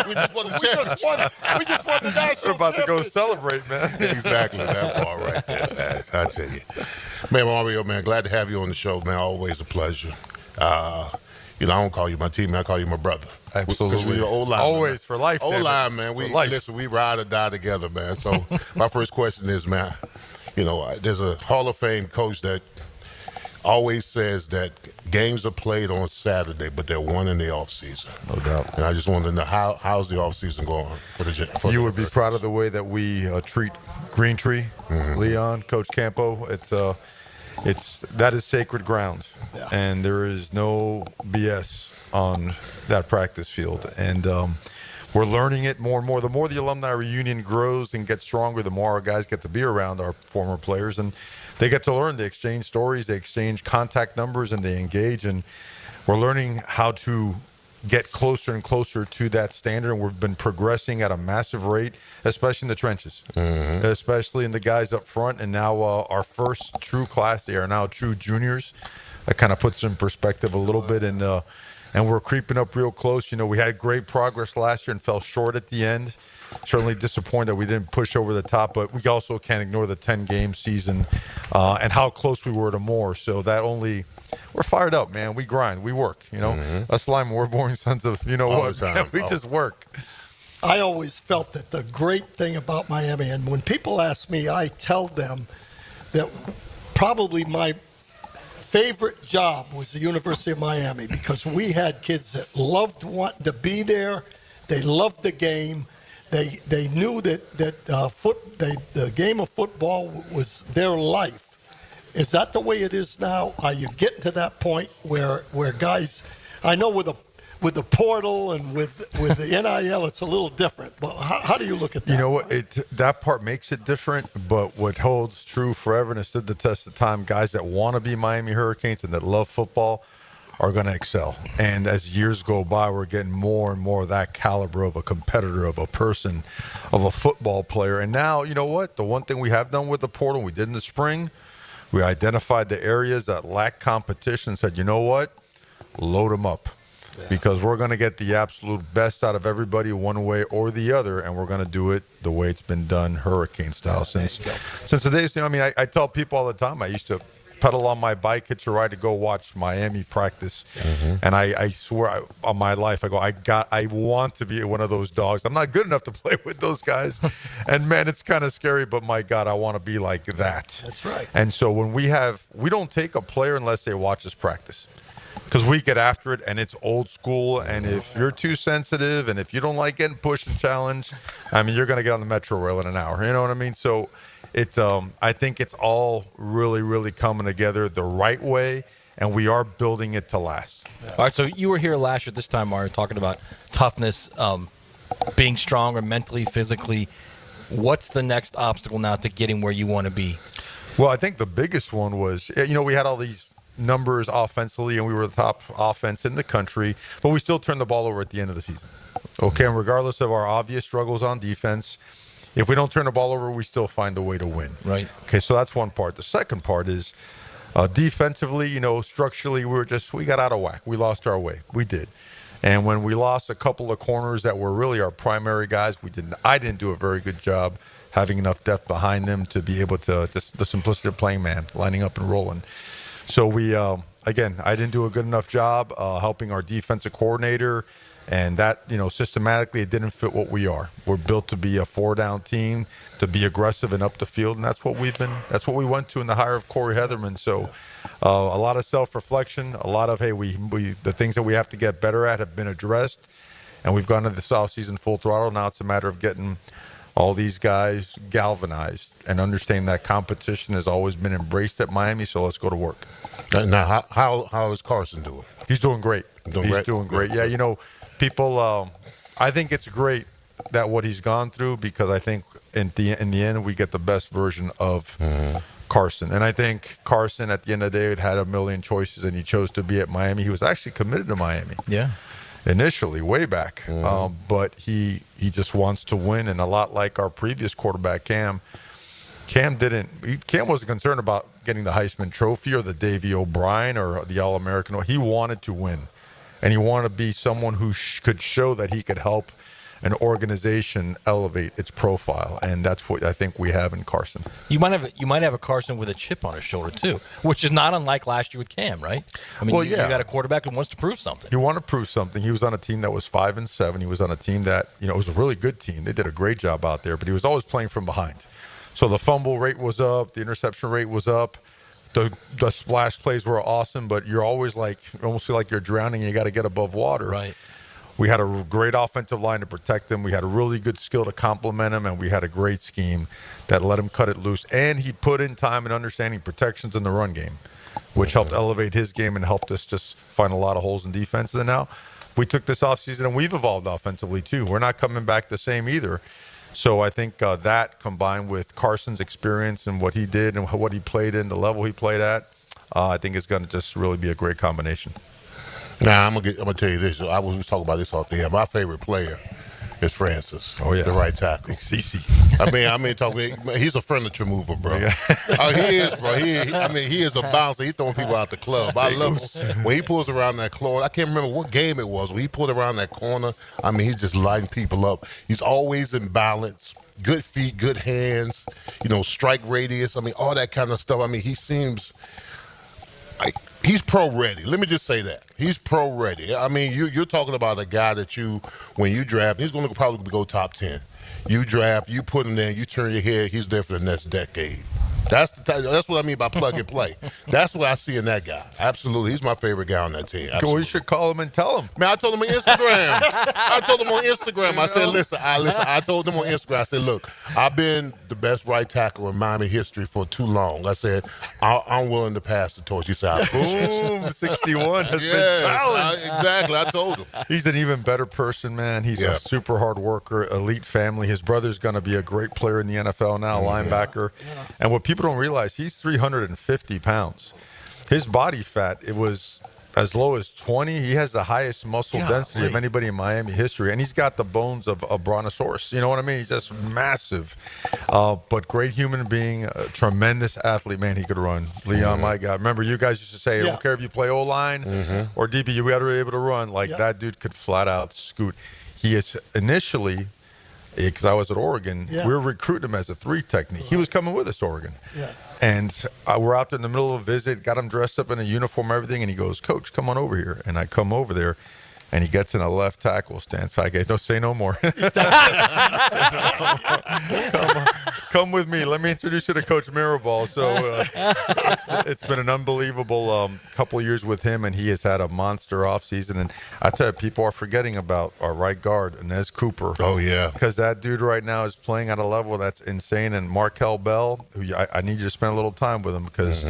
We just won the championship. We just won the national We're about to go celebrate, man." Exactly, that part right there, man. I tell you. Man, Mario, man, glad to have you on the show, man. Always a pleasure. I don't call you my teammate. I call you my brother. Absolutely. Because we're old line. Always, for life. Old line, man. Listen, we ride or die together, man. So my first question is, man, there's a Hall of Fame coach that always says that games are played on Saturday, but they're won in the off season. No doubt. And I just wanted to know how's the off season going for the You would be proud of the way that we treat Green Tree, Leon, Coach Campo. That is sacred ground, and there is no BS on that practice field. And we're learning it more and more. The more the alumni reunion grows and gets stronger, the more our guys get to be around our former players, and they get to learn. They exchange stories, they exchange contact numbers, and they engage. And we're learning how to get closer and closer to that standard. And we've been progressing at a massive rate, especially in the trenches, especially in the guys up front. And now our first true class, they are now true juniors. That kind of puts it in perspective a little bit. And we're creeping up real close. We had great progress last year and fell short at the end. Certainly disappointed that we didn't push over the top, but we also can't ignore the 10-game season and how close we were to more. So we're fired up, man. We grind, we work. Us linemen, we're boring sons of what. We just work. I always felt that the great thing about Miami, and when people ask me, I tell them that probably my favorite job was the University of Miami because we had kids that loved wanting to be there. They loved the game. They knew that the game of football was their life. Is that the way it is now? Are you getting to that point where guys? I know with the portal and with the NIL, it's a little different. But how do you look at that? You know what? That part makes it different. But what holds true forever and has stood the test of time, guys that want to be Miami Hurricanes and that love football are going to excel. And as years go by, we're getting more and more of that caliber of a competitor, of a person, of a football player. And now, you know what? The one thing we have done with the portal, we did in the spring, we identified the areas that lack competition and said, you know what? Load them up. Yeah. Because we're going to get the absolute best out of everybody one way or the other, and we're going to do it the way it's been done, Hurricane style. Since the days, I tell people all the time, I used to pedal on my bike, hitch a ride to go watch Miami practice. And I swear on my life, I want to be one of those dogs. I'm not good enough to play with those guys. And man, it's kind of scary, but my God, I want to be like that. That's right. And so when we don't take a player unless they watch us practice. Because we get after it, and it's old school. And if you're too sensitive, and if you don't like getting pushed and challenged, you're going to get on the Metro Rail in an hour. You know what I mean? So I think it's all really, really coming together the right way, and we are building it to last. Yeah. All right, so you were here last year this time, Mario, talking about toughness, being stronger mentally, physically. What's the next obstacle now to getting where you want to be? Well, I think the biggest one was, we had all these numbers offensively, and we were the top offense in the country, but we still turned the ball over at the end of the season. Okay, and regardless of our obvious struggles on defense, if we don't turn the ball over, we still find a way to win. Right. Okay, so that's one part. The second part is defensively, structurally, we got out of whack. We lost our way. We did. And when we lost a couple of corners that were really our primary guys, I didn't do a very good job having enough depth behind them to be able to just the simplicity of playing man, lining up and rolling. So we, again, I didn't do a good enough job helping our defensive coordinator, and that, systematically it didn't fit what we are. We're built to be a 4-down team, to be aggressive and up the field, and that's what we went to in the hire of Corey Heatherman. So a lot of self-reflection, a lot of, hey, the things that we have to get better at have been addressed, and we've gone into this offseason full throttle. Now it's a matter of getting all these guys galvanized and understanding that competition has always been embraced at Miami, so let's go to work. Now, how is Carson doing? He's doing great. He's doing great. Yeah, people, I think it's great that what he's gone through, because I think in the end we get the best version of Carson. And I think Carson, at the end of the day, had a million choices, and he chose to be at Miami. He was actually committed to Miami. Yeah. Initially, way back. But he just wants to win, and a lot like our previous quarterback, Cam wasn't concerned about getting the Heisman Trophy or the Davey O'Brien or the All-American. He wanted to win, and he wanted to be someone who could show that he could help an organization elevate its profile, and that's what I think we have in Carson. You might have a Carson with a chip on his shoulder too, which is not unlike last year with Cam, right? I mean, you got a quarterback who wants to prove something. You want to prove something. He was on a team that was 5-7. He was on a team that it was a really good team. They did a great job out there, but he was always playing from behind. So the fumble rate was up, the interception rate was up. The splash plays were awesome, but you're always almost feel like you're drowning and you got to get above water. Right. We had a great offensive line to protect him. We had a really good skill to complement him, and we had a great scheme that let him cut it loose. And he put in time and understanding protections in the run game, which helped elevate his game and helped us just find a lot of holes in defenses. And now we took this offseason and we've evolved offensively too. We're not coming back the same either. So I think that combined with Carson's experience and what he did and what he played in, the level he played at, I think is going to just really be a great combination. Now, I'm gonna tell you this. I was talking about this off the air. My favorite player is Francis. Oh yeah, the right tackle. CC. He's a furniture mover, bro. He is, bro. He is a bouncer. He's throwing people out the club. I love him. When he pulls around that corner, I can't remember what game it was. When he pulled around that corner, he's just lighting people up. He's always in balance. Good feet, good hands. Strike radius. All that kind of stuff. He seems like he's pro ready. Let me just say that. He's pro ready. You're talking about a guy that when you draft, he's going to probably go top 10. You draft, you put him there, you turn your head, he's there for the next decade. That's what I mean by plug and play. That's what I see in that guy. Absolutely. He's my favorite guy on that team. Absolutely. Well, you should call him and tell him. Man, I told him on Instagram. I said, listen. I told him on Instagram. I said, look, I've been the best right tackle in Miami history for too long. I said, I'm willing to pass the torch. He said, boom, 61 has been challenged. Exactly. I told him. He's an even better person, man. He's a super hard worker, elite family. His brother's going to be a great player in the NFL now, linebacker. Yeah. And what people don't realize, he's 350 pounds. His body fat, it was as low as 20. He has the highest muscle density of anybody in Miami history, and he's got the bones of a brontosaurus. You know what I mean? He's just massive, but great human being, a tremendous athlete. Man, he could run. Leon, my God. Remember, you guys used to say, I don't care if you play O-line or DB, you got to be able to run. That dude could flat out scoot. He is initially, because I was at Oregon, we were recruiting him as a 3 technique. He was coming with us to Oregon. Yeah. And we're out there in the middle of a visit, got him dressed up in a uniform, everything, and he goes, Coach, come on over here. And I come over there, and he gets in a left tackle stance. I go, don't say no more. Come with me. Let me introduce you to Coach Mirabal. So it's been an unbelievable couple of years with him, and he has had a monster offseason. And I tell you, people are forgetting about our right guard, Inez Cooper. Oh, yeah. Because that dude right now is playing at a level that's insane. And Markel Bell, who I need you to spend a little time with him because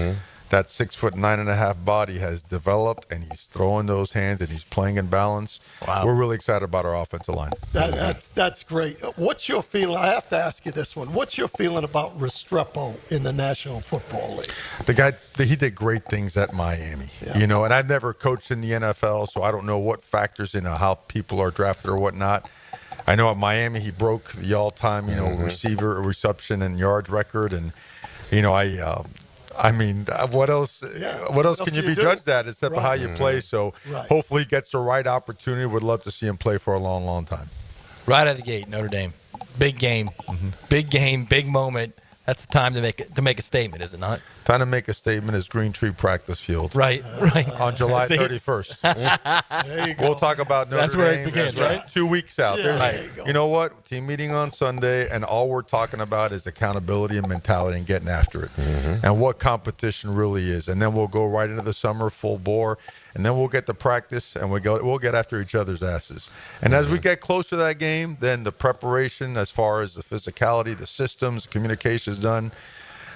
that 6'9.5" body has developed, and he's throwing those hands, and he's playing in balance. Wow. We're really excited about our offensive line. That's great. What's your feeling? I have to ask you this one. What's your feeling about Restrepo in the National Football League? The guy, he did great things at Miami, and I've never coached in the NFL, so I don't know what factors in how people are drafted or whatnot. I know at Miami he broke the all-time, receiver, reception, and yards record, and what else? What else can you be judged at except for how you play? So hopefully he gets the right opportunity. Would love to see him play for a long, long time. Right out of the gate, Notre Dame. Big game. Big game, big moment. That's the time to make a statement, is it not? Time to make a statement is Green Tree Practice Field. Right. On July 31st. There you go. We'll talk about Notre That's where Dame. it begins, That's right? 2 weeks out. Yeah, There's- there you go. You know what? Team meeting on Sunday, and all we're talking about is accountability and mentality and getting after it, and what competition really is. And then we'll go right into the summer full bore, and then we'll get to practice, and we'll get after each other's asses. And as we get closer to that game, then the preparation, as far as the physicality, the systems, communication is done.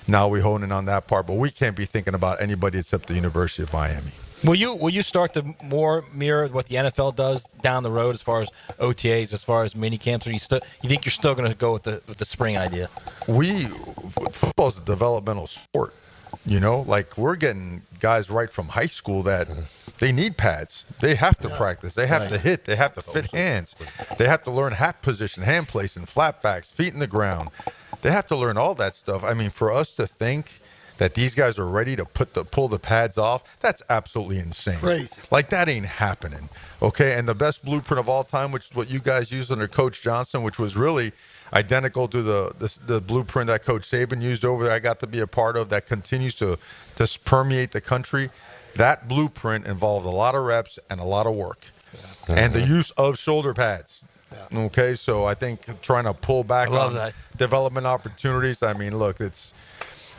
Now we hone in on that part, but we can't be thinking about anybody except the University of Miami. Will you start to more mirror what the NFL does down the road as far as OTAs, as far as mini camps, or you think you're still going to go with the spring idea? Football's a developmental sport. You know, like we're getting guys right from high school that they need pads. They have to practice. They have to hit. They have to fit hands. They have to learn hat position, hand placing, flatbacks, feet in the ground. They have to learn all that stuff. I mean, for us to think that these guys are ready to pull the pads off, that's absolutely insane. Crazy. Like, that ain't happening. Okay, and the best blueprint of all time, which is what you guys used under Coach Johnson, which was really identical to the blueprint that Coach Saban used over there, I got to be a part of, that continues to permeate the country. That blueprint involved a lot of reps and a lot of work. And the use of shoulder pads. Okay, so I think trying to pull back on development opportunities, I mean, look, it's,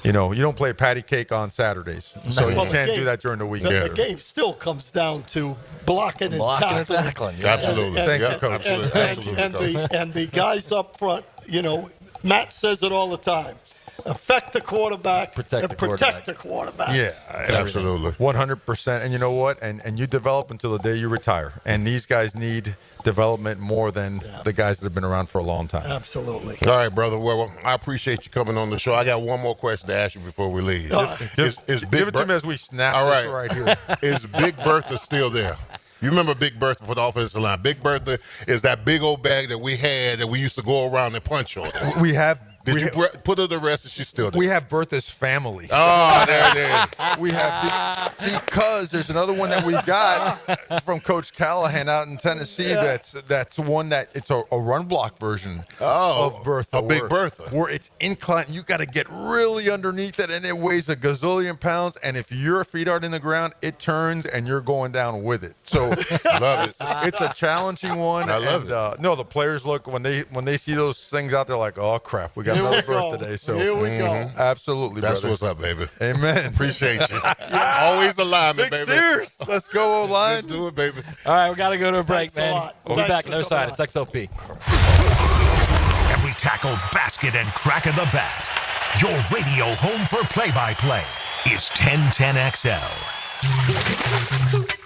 you know, you don't play patty cake on Saturdays, so you can't do that during the week. The game still comes down to blocking and tackling. Absolutely. Thank you, Coach. And the guys up front, you know, Matt says it all the time. Affect the quarterback and protect the quarterback. Yeah, absolutely. 100%. And you know what? And you develop until the day you retire. And these guys need development more than the guys that have been around for a long time. Absolutely. All right, brother. Well, I appreciate you coming on the show. I got one more question to ask you before we leave. Give it to me as we snap this right here. Is Big Bertha still there? You remember Big Bertha for the offensive line. Big Bertha is that big old bag that we had that we used to go around and punch on. We have. Did you put her to rest? Is she still there? We have Bertha's family. Oh, there. We have because there's another one that we've got from Coach Callahan out in Tennessee. That's one that it's a run block version of Bertha. A Big Bertha. Where it's inclined. You got to get really underneath it, and it weighs a gazillion pounds. And if your feet aren't in the ground, it turns, and you're going down with it. So love it. It's a challenging one. I love it. No, the players look when they see those things out there like, oh crap, we got another birth today. So here we go. Absolutely, That's brother. what's up, baby. Amen. Appreciate you. Always a lineman, Big baby. Sears. Let's go, O-line. Let's do it, baby. All right, we got to go to a break, Thanks a man. lot. We'll be Thanks back on the other for side. It's coming XOP. Every tackle, basket, and crack of the bat. Your radio home for play-by-play is 1010XL.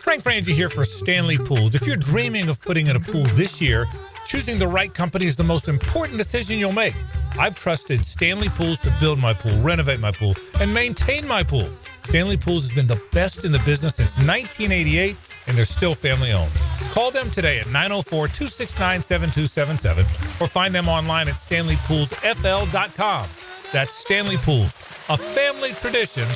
Frank Frangie here for Stanley Pools. If you're dreaming of putting in a pool this year, choosing the right company is the most important decision you'll make. I've trusted Stanley Pools to build my pool, renovate my pool, and maintain my pool. Stanley Pools has been the best in the business since 1988, and they're still family owned. Call them today at 904-269-7277 or find them online at stanleypoolsfl.com. That's Stanley Pools, a family tradition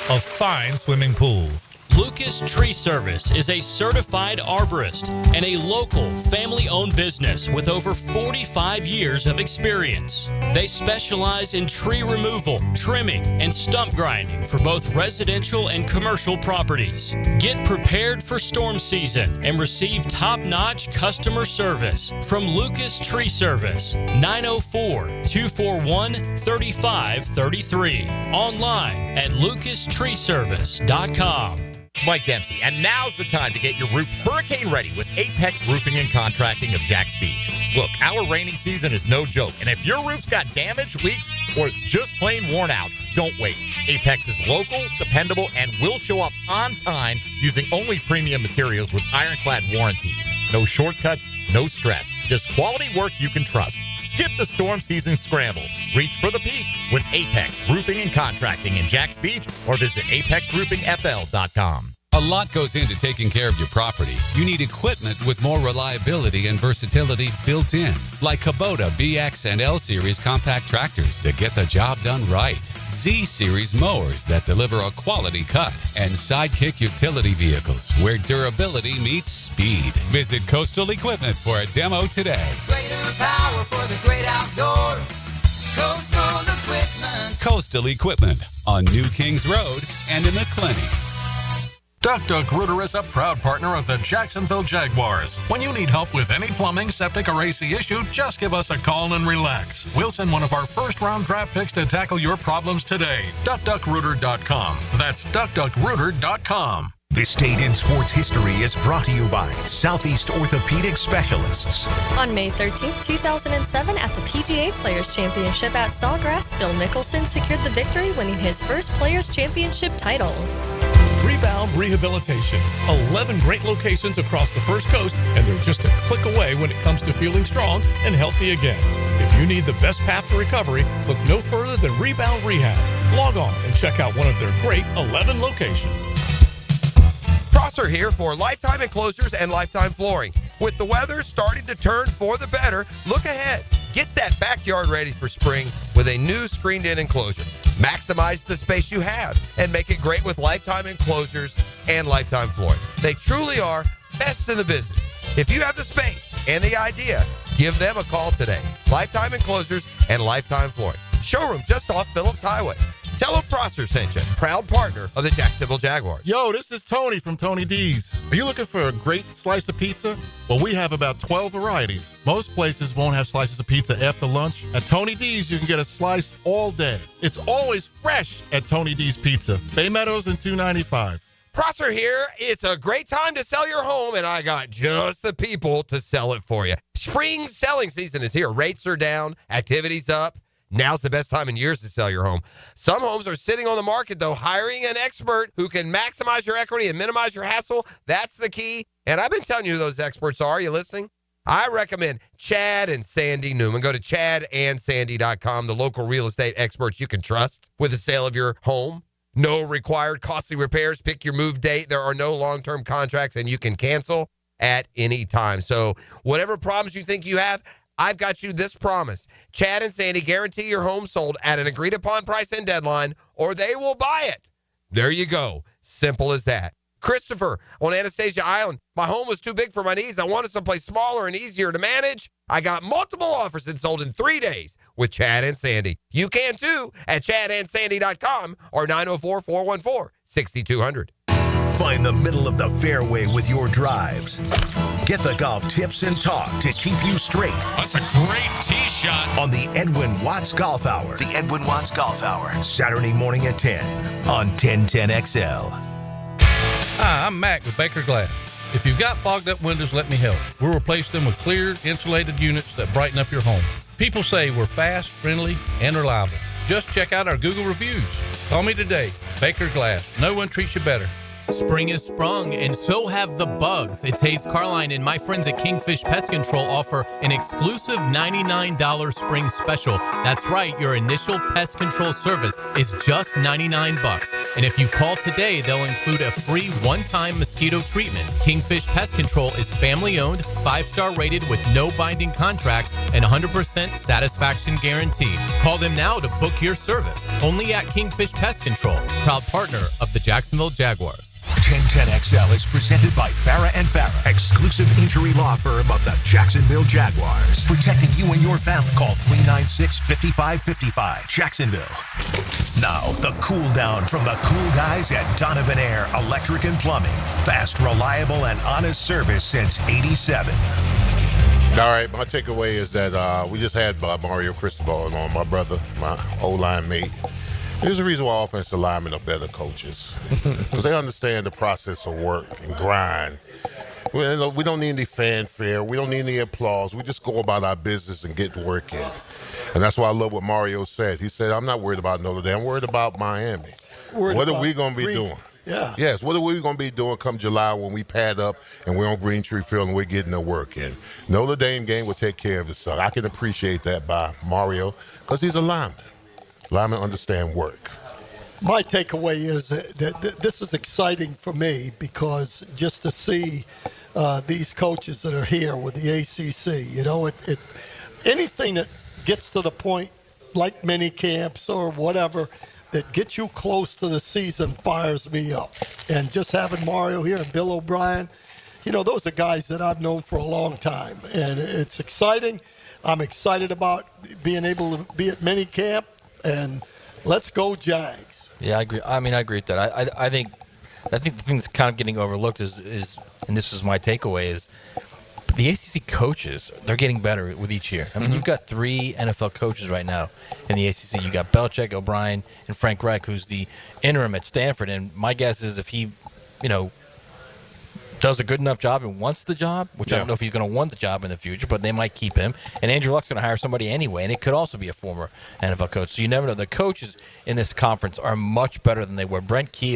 of fine swimming pools. Lucas Tree Service is a certified arborist and a local family-owned business with over 45 years of experience. They specialize in tree removal, trimming, and stump grinding for both residential and commercial properties. Get prepared for storm season and receive top-notch customer service from Lucas Tree Service, 904-241-3533. Online at lucastreeservice.com. Mike Dempsey, and now's the time to get your roof hurricane ready with Apex Roofing and Contracting of Jacks Beach. Look, our rainy season is no joke, and if your roof's got damage, leaks, or it's just plain worn out, don't wait. Apex is local, dependable, and will show up on time using only premium materials with ironclad warranties. No shortcuts, no stress, just quality work you can trust. Skip the storm season scramble. Reach for the peak with Apex Roofing and Contracting in Jacks Beach or visit apexroofingfl.com. A lot goes into taking care of your property. You need equipment with more reliability and versatility built in, like Kubota BX and L Series compact tractors to get the job done right. Z-Series mowers that deliver a quality cut, and Sidekick utility vehicles where durability meets speed. Visit Coastal Equipment for a demo today. Greater power for the great outdoors. Coastal Equipment. Coastal Equipment on New Kings Road and in the clinic. Duck Rooter is a proud partner of the Jacksonville Jaguars. When you need help with any plumbing, septic, or AC issue, just give us a call and relax. We'll send one of our first-round draft picks to tackle your problems today. DuckDuckRooter.com. That's DuckDuckRooter.com. This Day in Sports History is brought to you by Southeast Orthopedic Specialists. On May 13, 2007, at the PGA Players Championship at Sawgrass, Phil Mickelson secured the victory, winning his first Players Championship title. Rebound Rehabilitation. 11 great locations across the First Coast, and they're just a click away when it comes to feeling strong and healthy again. If you need the best path to recovery, look no further than Rebound Rehab. Log on and check out one of their great 11 locations. Prosser here for Lifetime Enclosures and Lifetime Flooring. With the weather starting to turn for the better, look ahead. Get that backyard ready for spring with a new screened-in enclosure. Maximize the space you have and make it great with Lifetime Enclosures and Lifetime Flooring. They truly are best in the business. If you have the space and the idea, give them a call today. Lifetime Enclosures and Lifetime Flooring. Showroom just off Phillips Highway. Tell them Prosser sent you. Proud partner of the Jacksonville Jaguars. Yo, this is Tony from Tony D's. Are you looking for a great slice of pizza? Well, we have about 12 varieties. Most places won't have slices of pizza after lunch. At Tony D's, you can get a slice all day. It's always fresh at Tony D's Pizza. Bay Meadows and 295. Prosser here. It's a great time to sell your home, and I got just the people to sell it for you. Spring selling season is here. Rates are down. Activity's up. Now's the best time in years to sell your home. Some homes are sitting on the market, though. Hiring an expert who can maximize your equity and minimize your hassle, that's the key. And I've been telling you who those experts are. Are you listening? I recommend Chad and Sandy Newman. Go to chadandsandy.com, the local real estate experts you can trust with the sale of your home. No required costly repairs. Pick your move date. There are no long-term contracts, and you can cancel at any time. So whatever problems you think you have, I've got you this promise. Chad and Sandy guarantee your home sold at an agreed-upon price and deadline, or they will buy it. There you go. Simple as that. Christopher on Anastasia Island. My home was too big for my needs. I wanted someplace smaller and easier to manage. I got multiple offers and sold in 3 days with Chad and Sandy. You can too at chadandsandy.com or 904-414-6200. Find the middle of the fairway with your drives. Get the golf tips and talk to keep you straight. That's a great tee shot. On the Edwin Watts Golf Hour. The Edwin Watts Golf Hour. Saturday morning at 10 on 1010XL. Hi, I'm Mac with Baker Glass. If you've got fogged up windows, let me help. We'll replace them with clear, insulated units that brighten up your home. People say we're fast, friendly, and reliable. Just check out our Google reviews. Call me today. Baker Glass. No one treats you better. Spring is sprung, and so have the bugs. It's Hayes Carline and my friends at Kingfish Pest Control offer an exclusive $99 spring special. That's right, your initial pest control service is just $99. And if you call today, they'll include a free one-time mosquito treatment. Kingfish Pest Control is family-owned, 5-star rated with no binding contracts and 100% satisfaction guarantee. Call them now to book your service. Only at Kingfish Pest Control, proud partner of the Jacksonville Jaguars. 1010XL is presented by Farah and Farah, exclusive injury law firm of the Jacksonville Jaguars. Protecting you and your family. Call 396-5555. Jacksonville. Now, the cool down from the cool guys at Donovan Air Electric and Plumbing. Fast, reliable, and honest service since '87. All right, my takeaway is that we just had Mario Cristobal on, my brother, my O-line mate. There's a reason why offensive linemen are better coaches, because they understand the process of work and grind. We don't need any fanfare. We don't need any applause. We just go about our business and get the work in. And that's why I love what Mario said. He said, I'm not worried about Notre Dame. I'm worried about Miami. What are we going to be doing? Yeah. Yes, what are we going to be doing come July when we pad up and we're on Green Tree Field and we're getting the work in? Notre Dame game will take care of itself. I can appreciate that by Mario because he's a lineman. Linemen understand work. My takeaway is that this is exciting for me because just to see these coaches that are here with the ACC, you know, anything that gets to the point like mini camps or whatever that get you close to the season fires me up. And just having Mario here and Bill O'Brien, those are guys that I've known for a long time. And it's exciting. I'm excited about being able to be at minicamp, and let's go Jags. Yeah, I agree. I agree with that. I think the thing that's kind of getting overlooked is and this is my takeaway, is the ACC coaches, they're getting better with each year. You've got 3 NFL coaches right now in the ACC. You got Belichick, O'Brien, and Frank Reich, who's the interim at Stanford. And my guess is if he, does a good enough job and wants the job, which I don't know if he's going to want the job in the future, but they might keep him. And Andrew Luck's going to hire somebody anyway, and it could also be a former NFL coach. So you never know. The coaches in this conference are much better than they were. Brent Key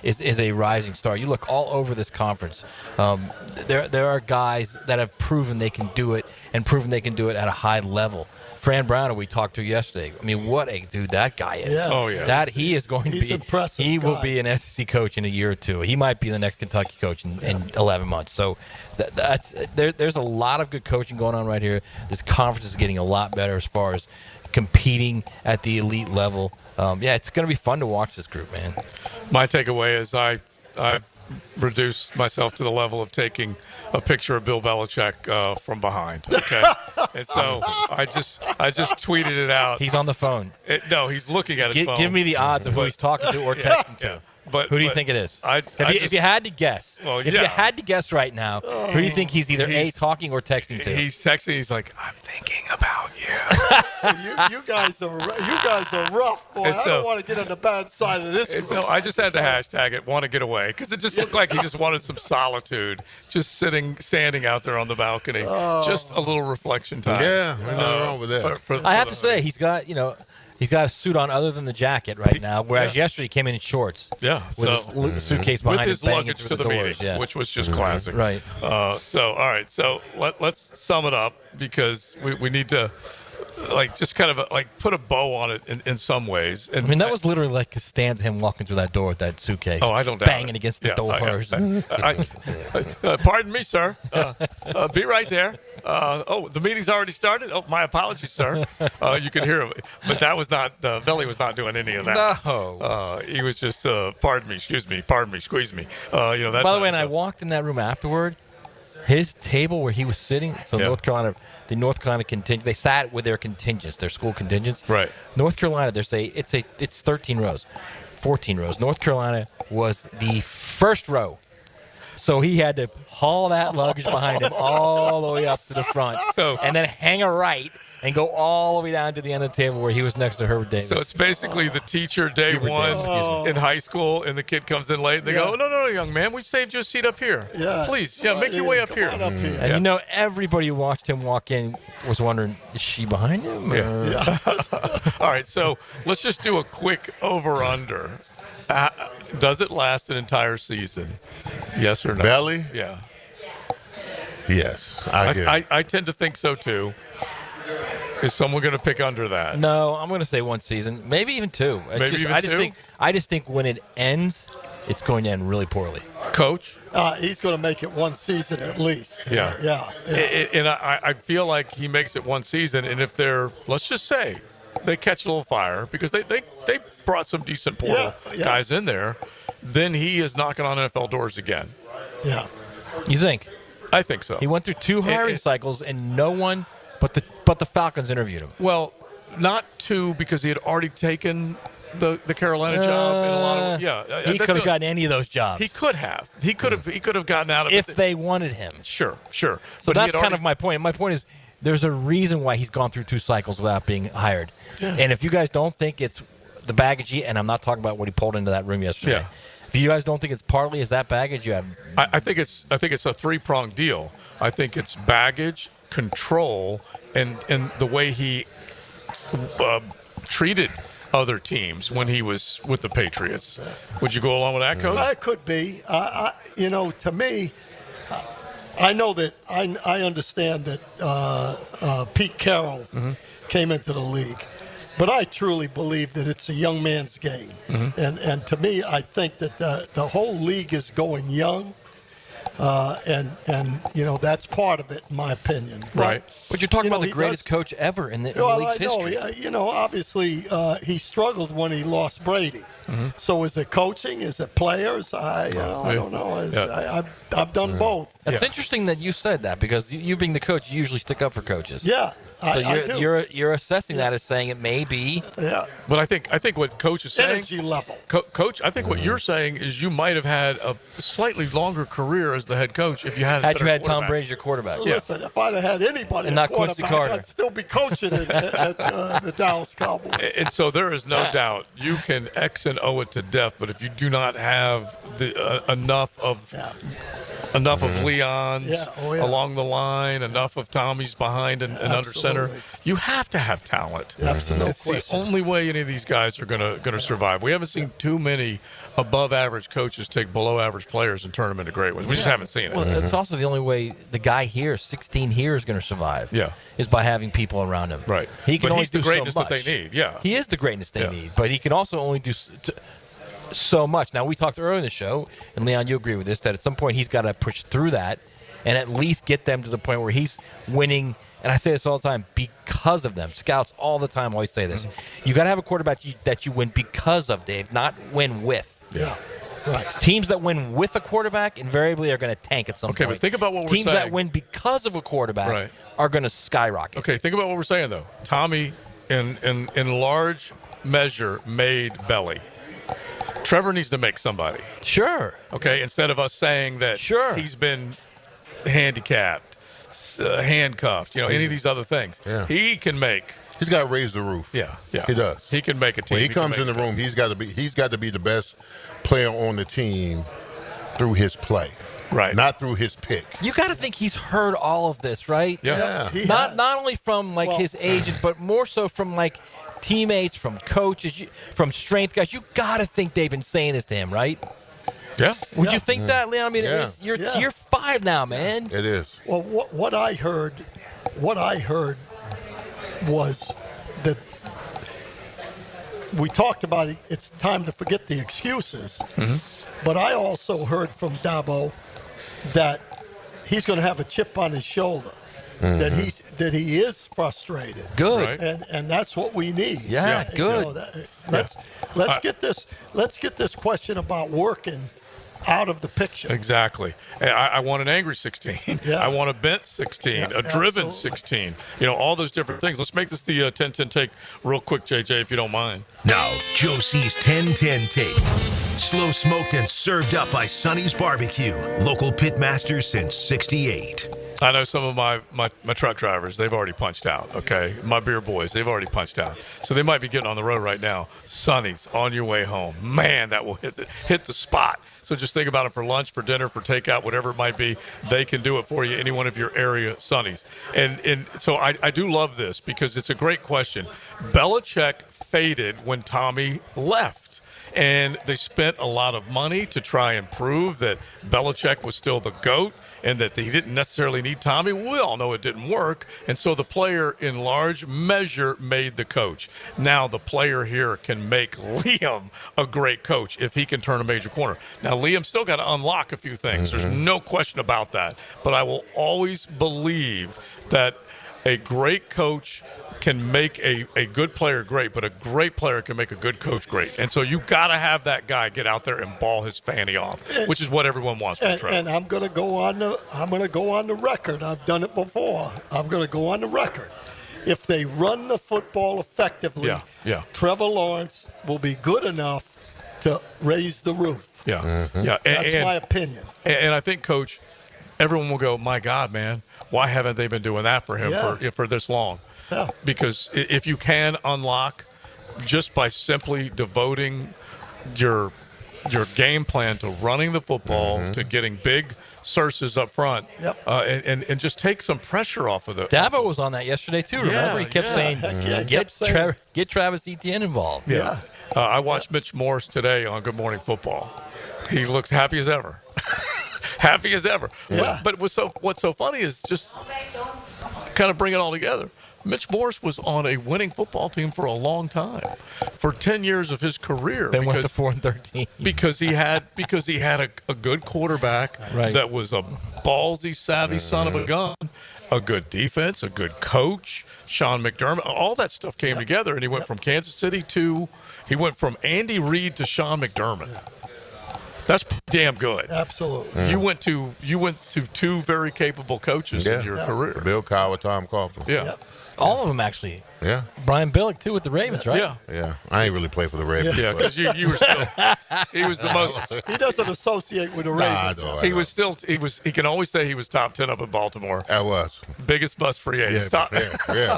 is a rising star. You look all over this conference. There are guys that have proven they can do it and proven they can do it at a high level. Fran Brown, who we talked to yesterday. What a dude that guy is. Yeah. Oh, yeah. He's impressive. He will be an SEC coach in a year or two. He might be the next Kentucky coach in 11 months. So there's a lot of good coaching going on right here. This conference is getting a lot better as far as competing at the elite level. It's going to be fun to watch this group, man. My takeaway is I've reduced myself to the level of taking a picture of Bill Belichick from behind. Okay, and so I just tweeted it out. He's on the phone. No, he's looking at his phone. Give me the odds of who he's talking to or texting to. But who do you think it is? If you had to guess, you had to guess right now, who do you think he's either talking or texting to? He's texting. He's like, I'm thinking about you. you guys are rough, boy. I don't want to get on the bad side of this. And so I just had to hashtag it, want to get away, because it just looked like he just wanted some solitude, just standing out there on the balcony, just a little reflection time. Yeah, nothing wrong with that. I have to say, he's got a suit on other than the jacket right now, whereas yesterday he came in shorts. Yeah, with his suitcase behind with his him, banging luggage through to the doors, meeting, which was just classic. Right. All right. So let's sum it up, because we need to just kind of put a bow on it in some ways. And that was literally like a stand to him walking through that door with that suitcase. Oh, I don't doubt banging it. against the doors. Pardon me, sir. Be right there. The meeting's already started. Oh, my apologies, sir. You can hear him, but that was not. Belly was not doing any of that. No. He was just. Pardon me. Excuse me. Pardon me. Squeeze me. By the way, when I walked in that room afterward, his table where he was sitting. So the North Carolina contingent. They sat with their contingents, their school contingents. Right. North Carolina. It's 13 rows, 14 rows. North Carolina was the first row. So he had to haul that luggage behind him all the way up to the front, and then hang a right and go all the way down to the end of the table where he was next to Herbert Davis. So it's basically the teacher day one in high school, and the kid comes in late, and they go, no, young man, we've saved you a seat up here. Yeah. Please, make your way up here. And everybody who watched him walk in was wondering, is she behind him? Yeah. All right, so let's just do a quick over-under. Does it last an entire season? Yes or no? Belly? Yeah. Yes, I tend to think so too. Is someone going to pick under that? No, I'm going to say one season, maybe even two. I just think when it ends, it's going to end really poorly. Coach? He's going to make it one season at least. Yeah. And I feel like he makes it one season, and if let's just say, they catch a little fire because they brought some decent portal guys in there, then he is knocking on NFL doors again. Yeah. You think? I think so. He went through 2 hiring cycles, and no one but the Falcons interviewed him. Well, not 2 because he had already taken the Carolina job in a lot of he could have gotten any of those jobs. He could have. He could have gotten out of it if they wanted him. Sure. So but that's kind of my point. My point is there's a reason why he's gone through 2 cycles without being hired. Yeah. And if you guys don't think it's the baggage, and I'm not talking about what he pulled into that room yesterday. Yeah. If you guys don't think it's partly is that baggage, you have. I think it's a 3-pronged deal. I think it's baggage, control, and the way he treated other teams when he was with the Patriots. Would you go along with that, Coach? It could be. To me, I know that I understand that Pete Carroll came into the league. But I truly believe that it's a young man's game. And to me, I think that the whole league is going young. and that's part of it, in my opinion. Right. But you're talking about the greatest coach ever in the league's history. Obviously, he struggled when he lost Brady. Mm-hmm. So is it coaching? Is it players? I don't know. I've done both. It's interesting that you said that because you being the coach, you usually stick up for coaches. Yeah. So I do. you're assessing that as saying it may be. Yeah. But I think what Coach is saying, energy level. Coach, I think what you're saying is you might have had a slightly longer career as the head coach if you had Tom Brady as your quarterback. Well, listen, if I'd have had anybody And not Quincy Carter, I'd still be coaching at the Dallas Cowboys. And so there is no doubt you can X and O it to death, but if you do not have the enough of Leon's along the line, enough of Tommy's behind and under center, you have to have talent. Absolutely. It's the only way any of these guys are going to survive. We haven't seen too many above average coaches take below average players and turn them into great ones. We just haven't seen it. Well, that's also the only way the guy here, 16 here, is going to survive. Yeah, is by having people around him. Right. He can but only he's the do greatness so much. that they need. Yeah, he is the greatness they need, but he can also only do so much. Now, we talked earlier in the show, and Leon, you agree with this, that at some point he's got to push through that and at least get them to the point where he's winning. And I say this all the time, because of them. Scouts all the time always say this. You got to have a quarterback that you win because of, Dave, not win with. Yeah. Right. Teams that win with a quarterback invariably are going to tank at some point. Okay, but think about what we're saying. Teams that win because of a quarterback are going to skyrocket. Okay, think about what we're saying, though. Tommy, in large measure, made Belly. Trevor needs to make somebody. Sure. Okay, instead of us saying that he's been handicapped, handcuffed, any of these other things. Yeah. He can make. He's got to raise the roof. Yeah. He does. He can make a team. When he comes in the room, he's got to be the best player on the team through his play. Right. Not through his pick. You got to think he's heard all of this, right? Yeah. Not only from his agent, but more so from teammates, from coaches, from strength guys. You got to think they've been saying this to him, right? Yeah. Would you think that, Leon? I mean, you're tier 5 now, man. It is. Well, what I heard was that we talked about it's time to forget the excuses. Mm-hmm. But I also heard from Dabo that he's going to have a chip on his shoulder. Mm-hmm. That he is frustrated. Good. Right. And that's what we need. Yeah, good. Let's get this question about working out of the picture. Exactly. I want an angry 16. Yeah. I want a bent 16, a driven 16. All those different things. Let's make this the 10-10 take real quick, JJ, if you don't mind. Now, Joe C's 10-10 take. Slow smoked and served up by Sonny's Barbecue. Local pit masters since '68. I know some of my truck drivers, they've already punched out, okay? My beer boys, they've already punched out. So they might be getting on the road right now. Sonny's on your way home. Man, that will hit the spot. So just think about it for lunch, for dinner, for takeout, whatever it might be. They can do it for you, any one of your area Sonny's. And so I do love this because it's a great question. Belichick faded when Tommy left. And they spent a lot of money to try and prove that Belichick was still the GOAT and that he didn't necessarily need Tommy. We all know it didn't work. And so the player, in large measure, made the coach. Now the player here can make Liam a great coach if he can turn a major corner. Now, Liam's still got to unlock a few things. There's no question about that. But I will always believe that a great coach can make a good player great, but a great player can make a good coach great. And so you got to have that guy get out there and ball his fanny off, which is what everyone wants from Trevor. And I'm going to go on the record. I've done it before. I'm going to go on the record. If they run the football effectively, Trevor Lawrence will be good enough to raise the roof. Yeah. That's my opinion. And I think, Coach, everyone will go, my God, man, why haven't they been doing that for him for this long? Yeah. Because if you can unlock just by simply devoting your game plan to running the football, to getting big Searcy's up front, and just take some pressure off of it. Dabo was on that yesterday, too, remember? He kept saying, get Travis Etienne involved. Yeah. I watched Mitch Morse today on Good Morning Football. He looked happy as ever. Happy as ever. Yeah. But what's so funny is just kind of bring it all together. Mitch Morse was on a winning football team for a long time, for 10 years of his career. Then went to 4-13 because he had a good quarterback that was a ballsy, savvy son of a gun, a good defense, a good coach, Sean McDermott. All that stuff came together, and he went from Kansas City he went from Andy Reid to Sean McDermott. That's damn good. Absolutely. You went to two very capable coaches in your career. Bill Cowart, Tom Coughlin. Yeah. All of them, actually. Yeah. Brian Billick, too, with the Ravens, right? Yeah. Yeah. I ain't really played for the Ravens. Yeah, because you were still – he was the most – He doesn't associate with the Ravens. He can always say he was top 10 up in Baltimore. I was. Biggest bust free agent.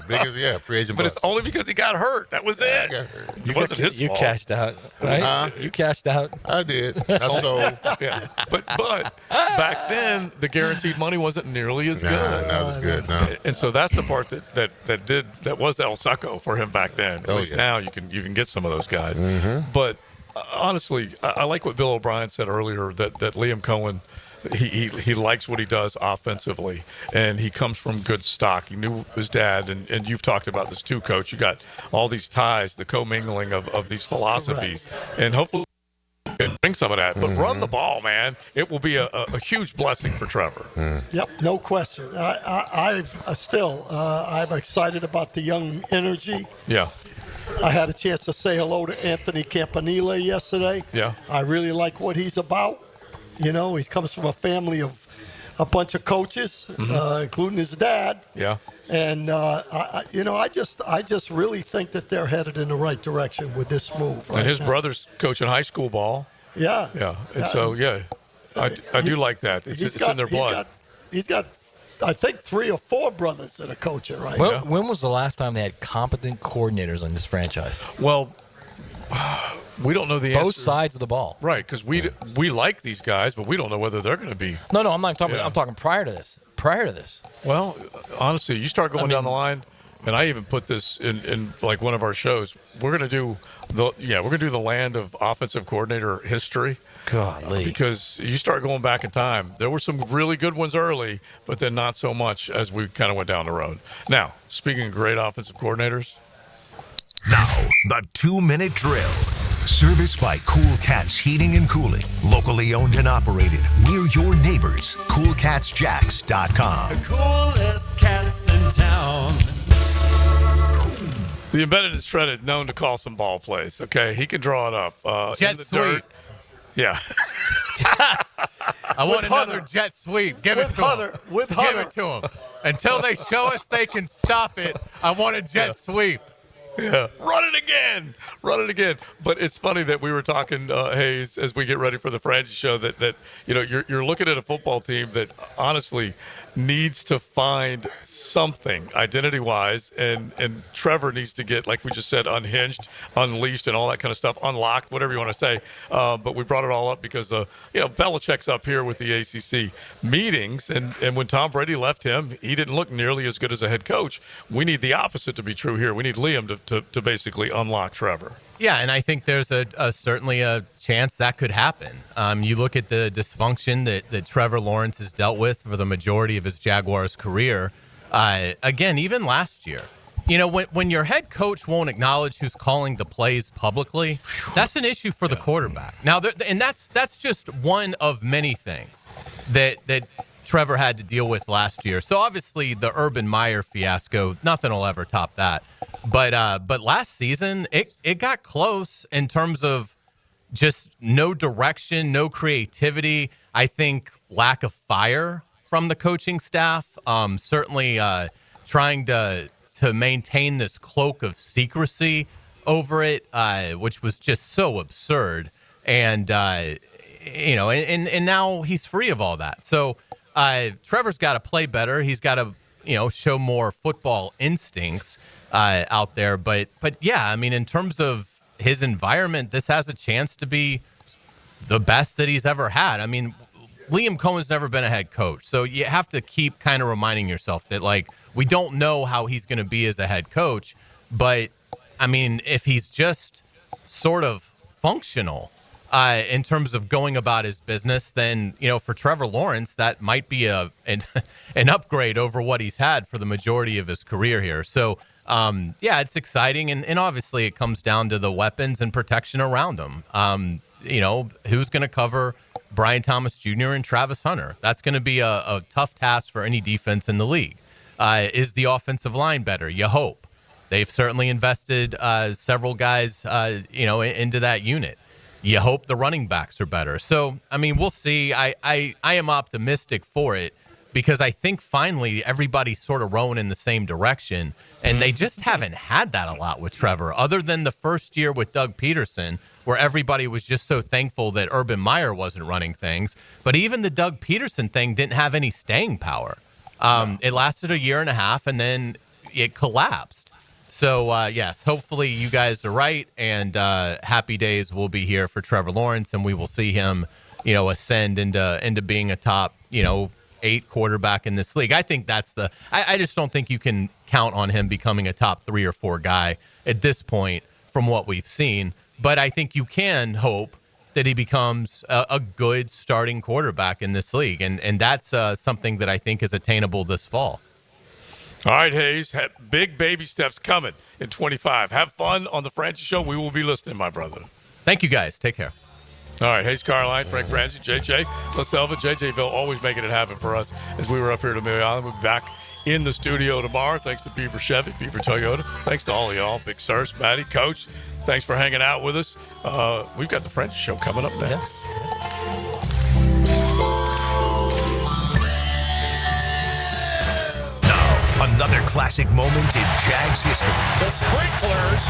Biggest free agent But bust. it's only because he got hurt. That was it. I got hurt. It wasn't his You fault. cashed out, right? Huh? You cashed out. I did. I sold. Yeah. But back then, the guaranteed money wasn't nearly as good. That was good. No. And so that's the part that was El Succo for him back then. At least now you can get some of those guys. Mm-hmm. But honestly, I like what Bill O'Brien said earlier that Liam Cohen, he likes what he does offensively, and he comes from good stock. He knew his dad, and you've talked about this too, Coach. You got all these ties, the commingling of these philosophies, and hopefully bring some of that. But run the ball, man. It will be a huge blessing for Trevor. Yep, no question. I'm excited about the young energy. Yeah. I had a chance to say hello to Anthony Campanile yesterday. Yeah. I really like what he's about. You know, he comes from a family of a bunch of coaches, including his dad. Yeah. And I just really think that they're headed in the right direction with this move. And his brother's coaching high school ball. Yeah. Yeah. And so, I do like that. It's in their blood. He's got, I think, 3 or 4 brothers that are coaching right Well, now. when was the last time they had competent coordinators on this franchise? Well, we don't know the answer. Both sides of the ball. Right, because we like these guys, but we don't know whether they're going to be. No, I'm not talking. I'm talking prior to this. Well, honestly, you start going down the line, and I even put this in like one of our shows. We're going to do the land of offensive coordinator history. Golly. Because you start going back in time. There were some really good ones early, but then not so much as we kind of went down the road. Now, speaking of great offensive coordinators. Now, the 2-minute drill. Serviced by Cool Cats Heating and Cooling. Locally owned and operated. We're your neighbors. CoolCatsJacks.com. The coolest cats in town. The embedded and shredded, known to call some ball plays. Okay, he can draw it up. Jet in the sweep. dirt. Yeah. I want another jet sweep. Give it to him. Give it to him. Until they show us they can stop it, I want a jet sweep. Yeah, run it again. But it's funny that we were talking, Hayes, as we get ready for the Frangie show, that you're looking at a football team that honestly needs to find something identity-wise, and Trevor needs to get, like we just said, unhinged, unleashed, and all that kind of stuff, unlocked, whatever you want to say. But we brought it all up because Belichick's up here with the ACC meetings, and when Tom Brady left him, he didn't look nearly as good as a head coach. We need the opposite to be true here. We need Liam to basically unlock Trevor. Yeah, and I think there's certainly a chance that could happen. You look at the dysfunction that Trevor Lawrence has dealt with for the majority of his Jaguars career. Again, even last year. When your head coach won't acknowledge who's calling the plays publicly, that's an issue for the quarterback. Now, and that's just one of many things that Trevor had to deal with last year. So obviously the Urban Meyer fiasco, nothing will ever top that. But last season it got close in terms of just no direction, no creativity. I think lack of fire from the coaching staff. Certainly trying to maintain this cloak of secrecy over it, which was just so absurd. And and now he's free of all that. So Trevor's got to play better. He's got to, show more football instincts out there. But yeah, I mean, in terms of his environment, this has a chance to be the best that he's ever had. I mean, Liam Cohen's never been a head coach, so you have to keep kind of reminding yourself that, like, we don't know how he's going to be as a head coach. But I mean, if he's just sort of functional, in terms of going about his business, then, for Trevor Lawrence, that might be an upgrade over what he's had for the majority of his career here. So, it's exciting. And obviously it comes down to the weapons and protection around him. Who's going to cover Brian Thomas Jr. and Travis Hunter? That's going to be a tough task for any defense in the league. Is the offensive line better? You hope. They've certainly invested several guys, into that unit. You hope the running backs are better. So, we'll see. I am optimistic for it because I think finally everybody's sort of rowing in the same direction, and they just haven't had that a lot with Trevor, other than the first year with Doug Peterson, where everybody was just so thankful that Urban Meyer wasn't running things. But even the Doug Peterson thing didn't have any staying power. It lasted a year and a half, and then it collapsed. So, yes, hopefully you guys are right, and happy days will be here for Trevor Lawrence, and we will see him, ascend into being a top, 8 quarterback in this league. I think that's I just don't think you can count on him becoming a top 3 or 4 guy at this point from what we've seen. But I think you can hope that he becomes a good starting quarterback in this league, and that's something that I think is attainable this fall. All right, Hayes, big baby steps coming in 25. Have fun on the Francis Show. We will be listening, my brother. Thank you, guys. Take care. All right, Hayes Carline, Frank Francis, JJ LaSelva, JJville, always making it happen for us as we were up here at Amelia Island. We'll be back in the studio tomorrow. Thanks to Beaver Chevy, Beaver Toyota. Thanks to all of y'all. Big Sirs, Matty, Coach. Thanks for hanging out with us. We've got the Francis Show coming up next. Yes. Another classic moment in Jags history. The sprinklers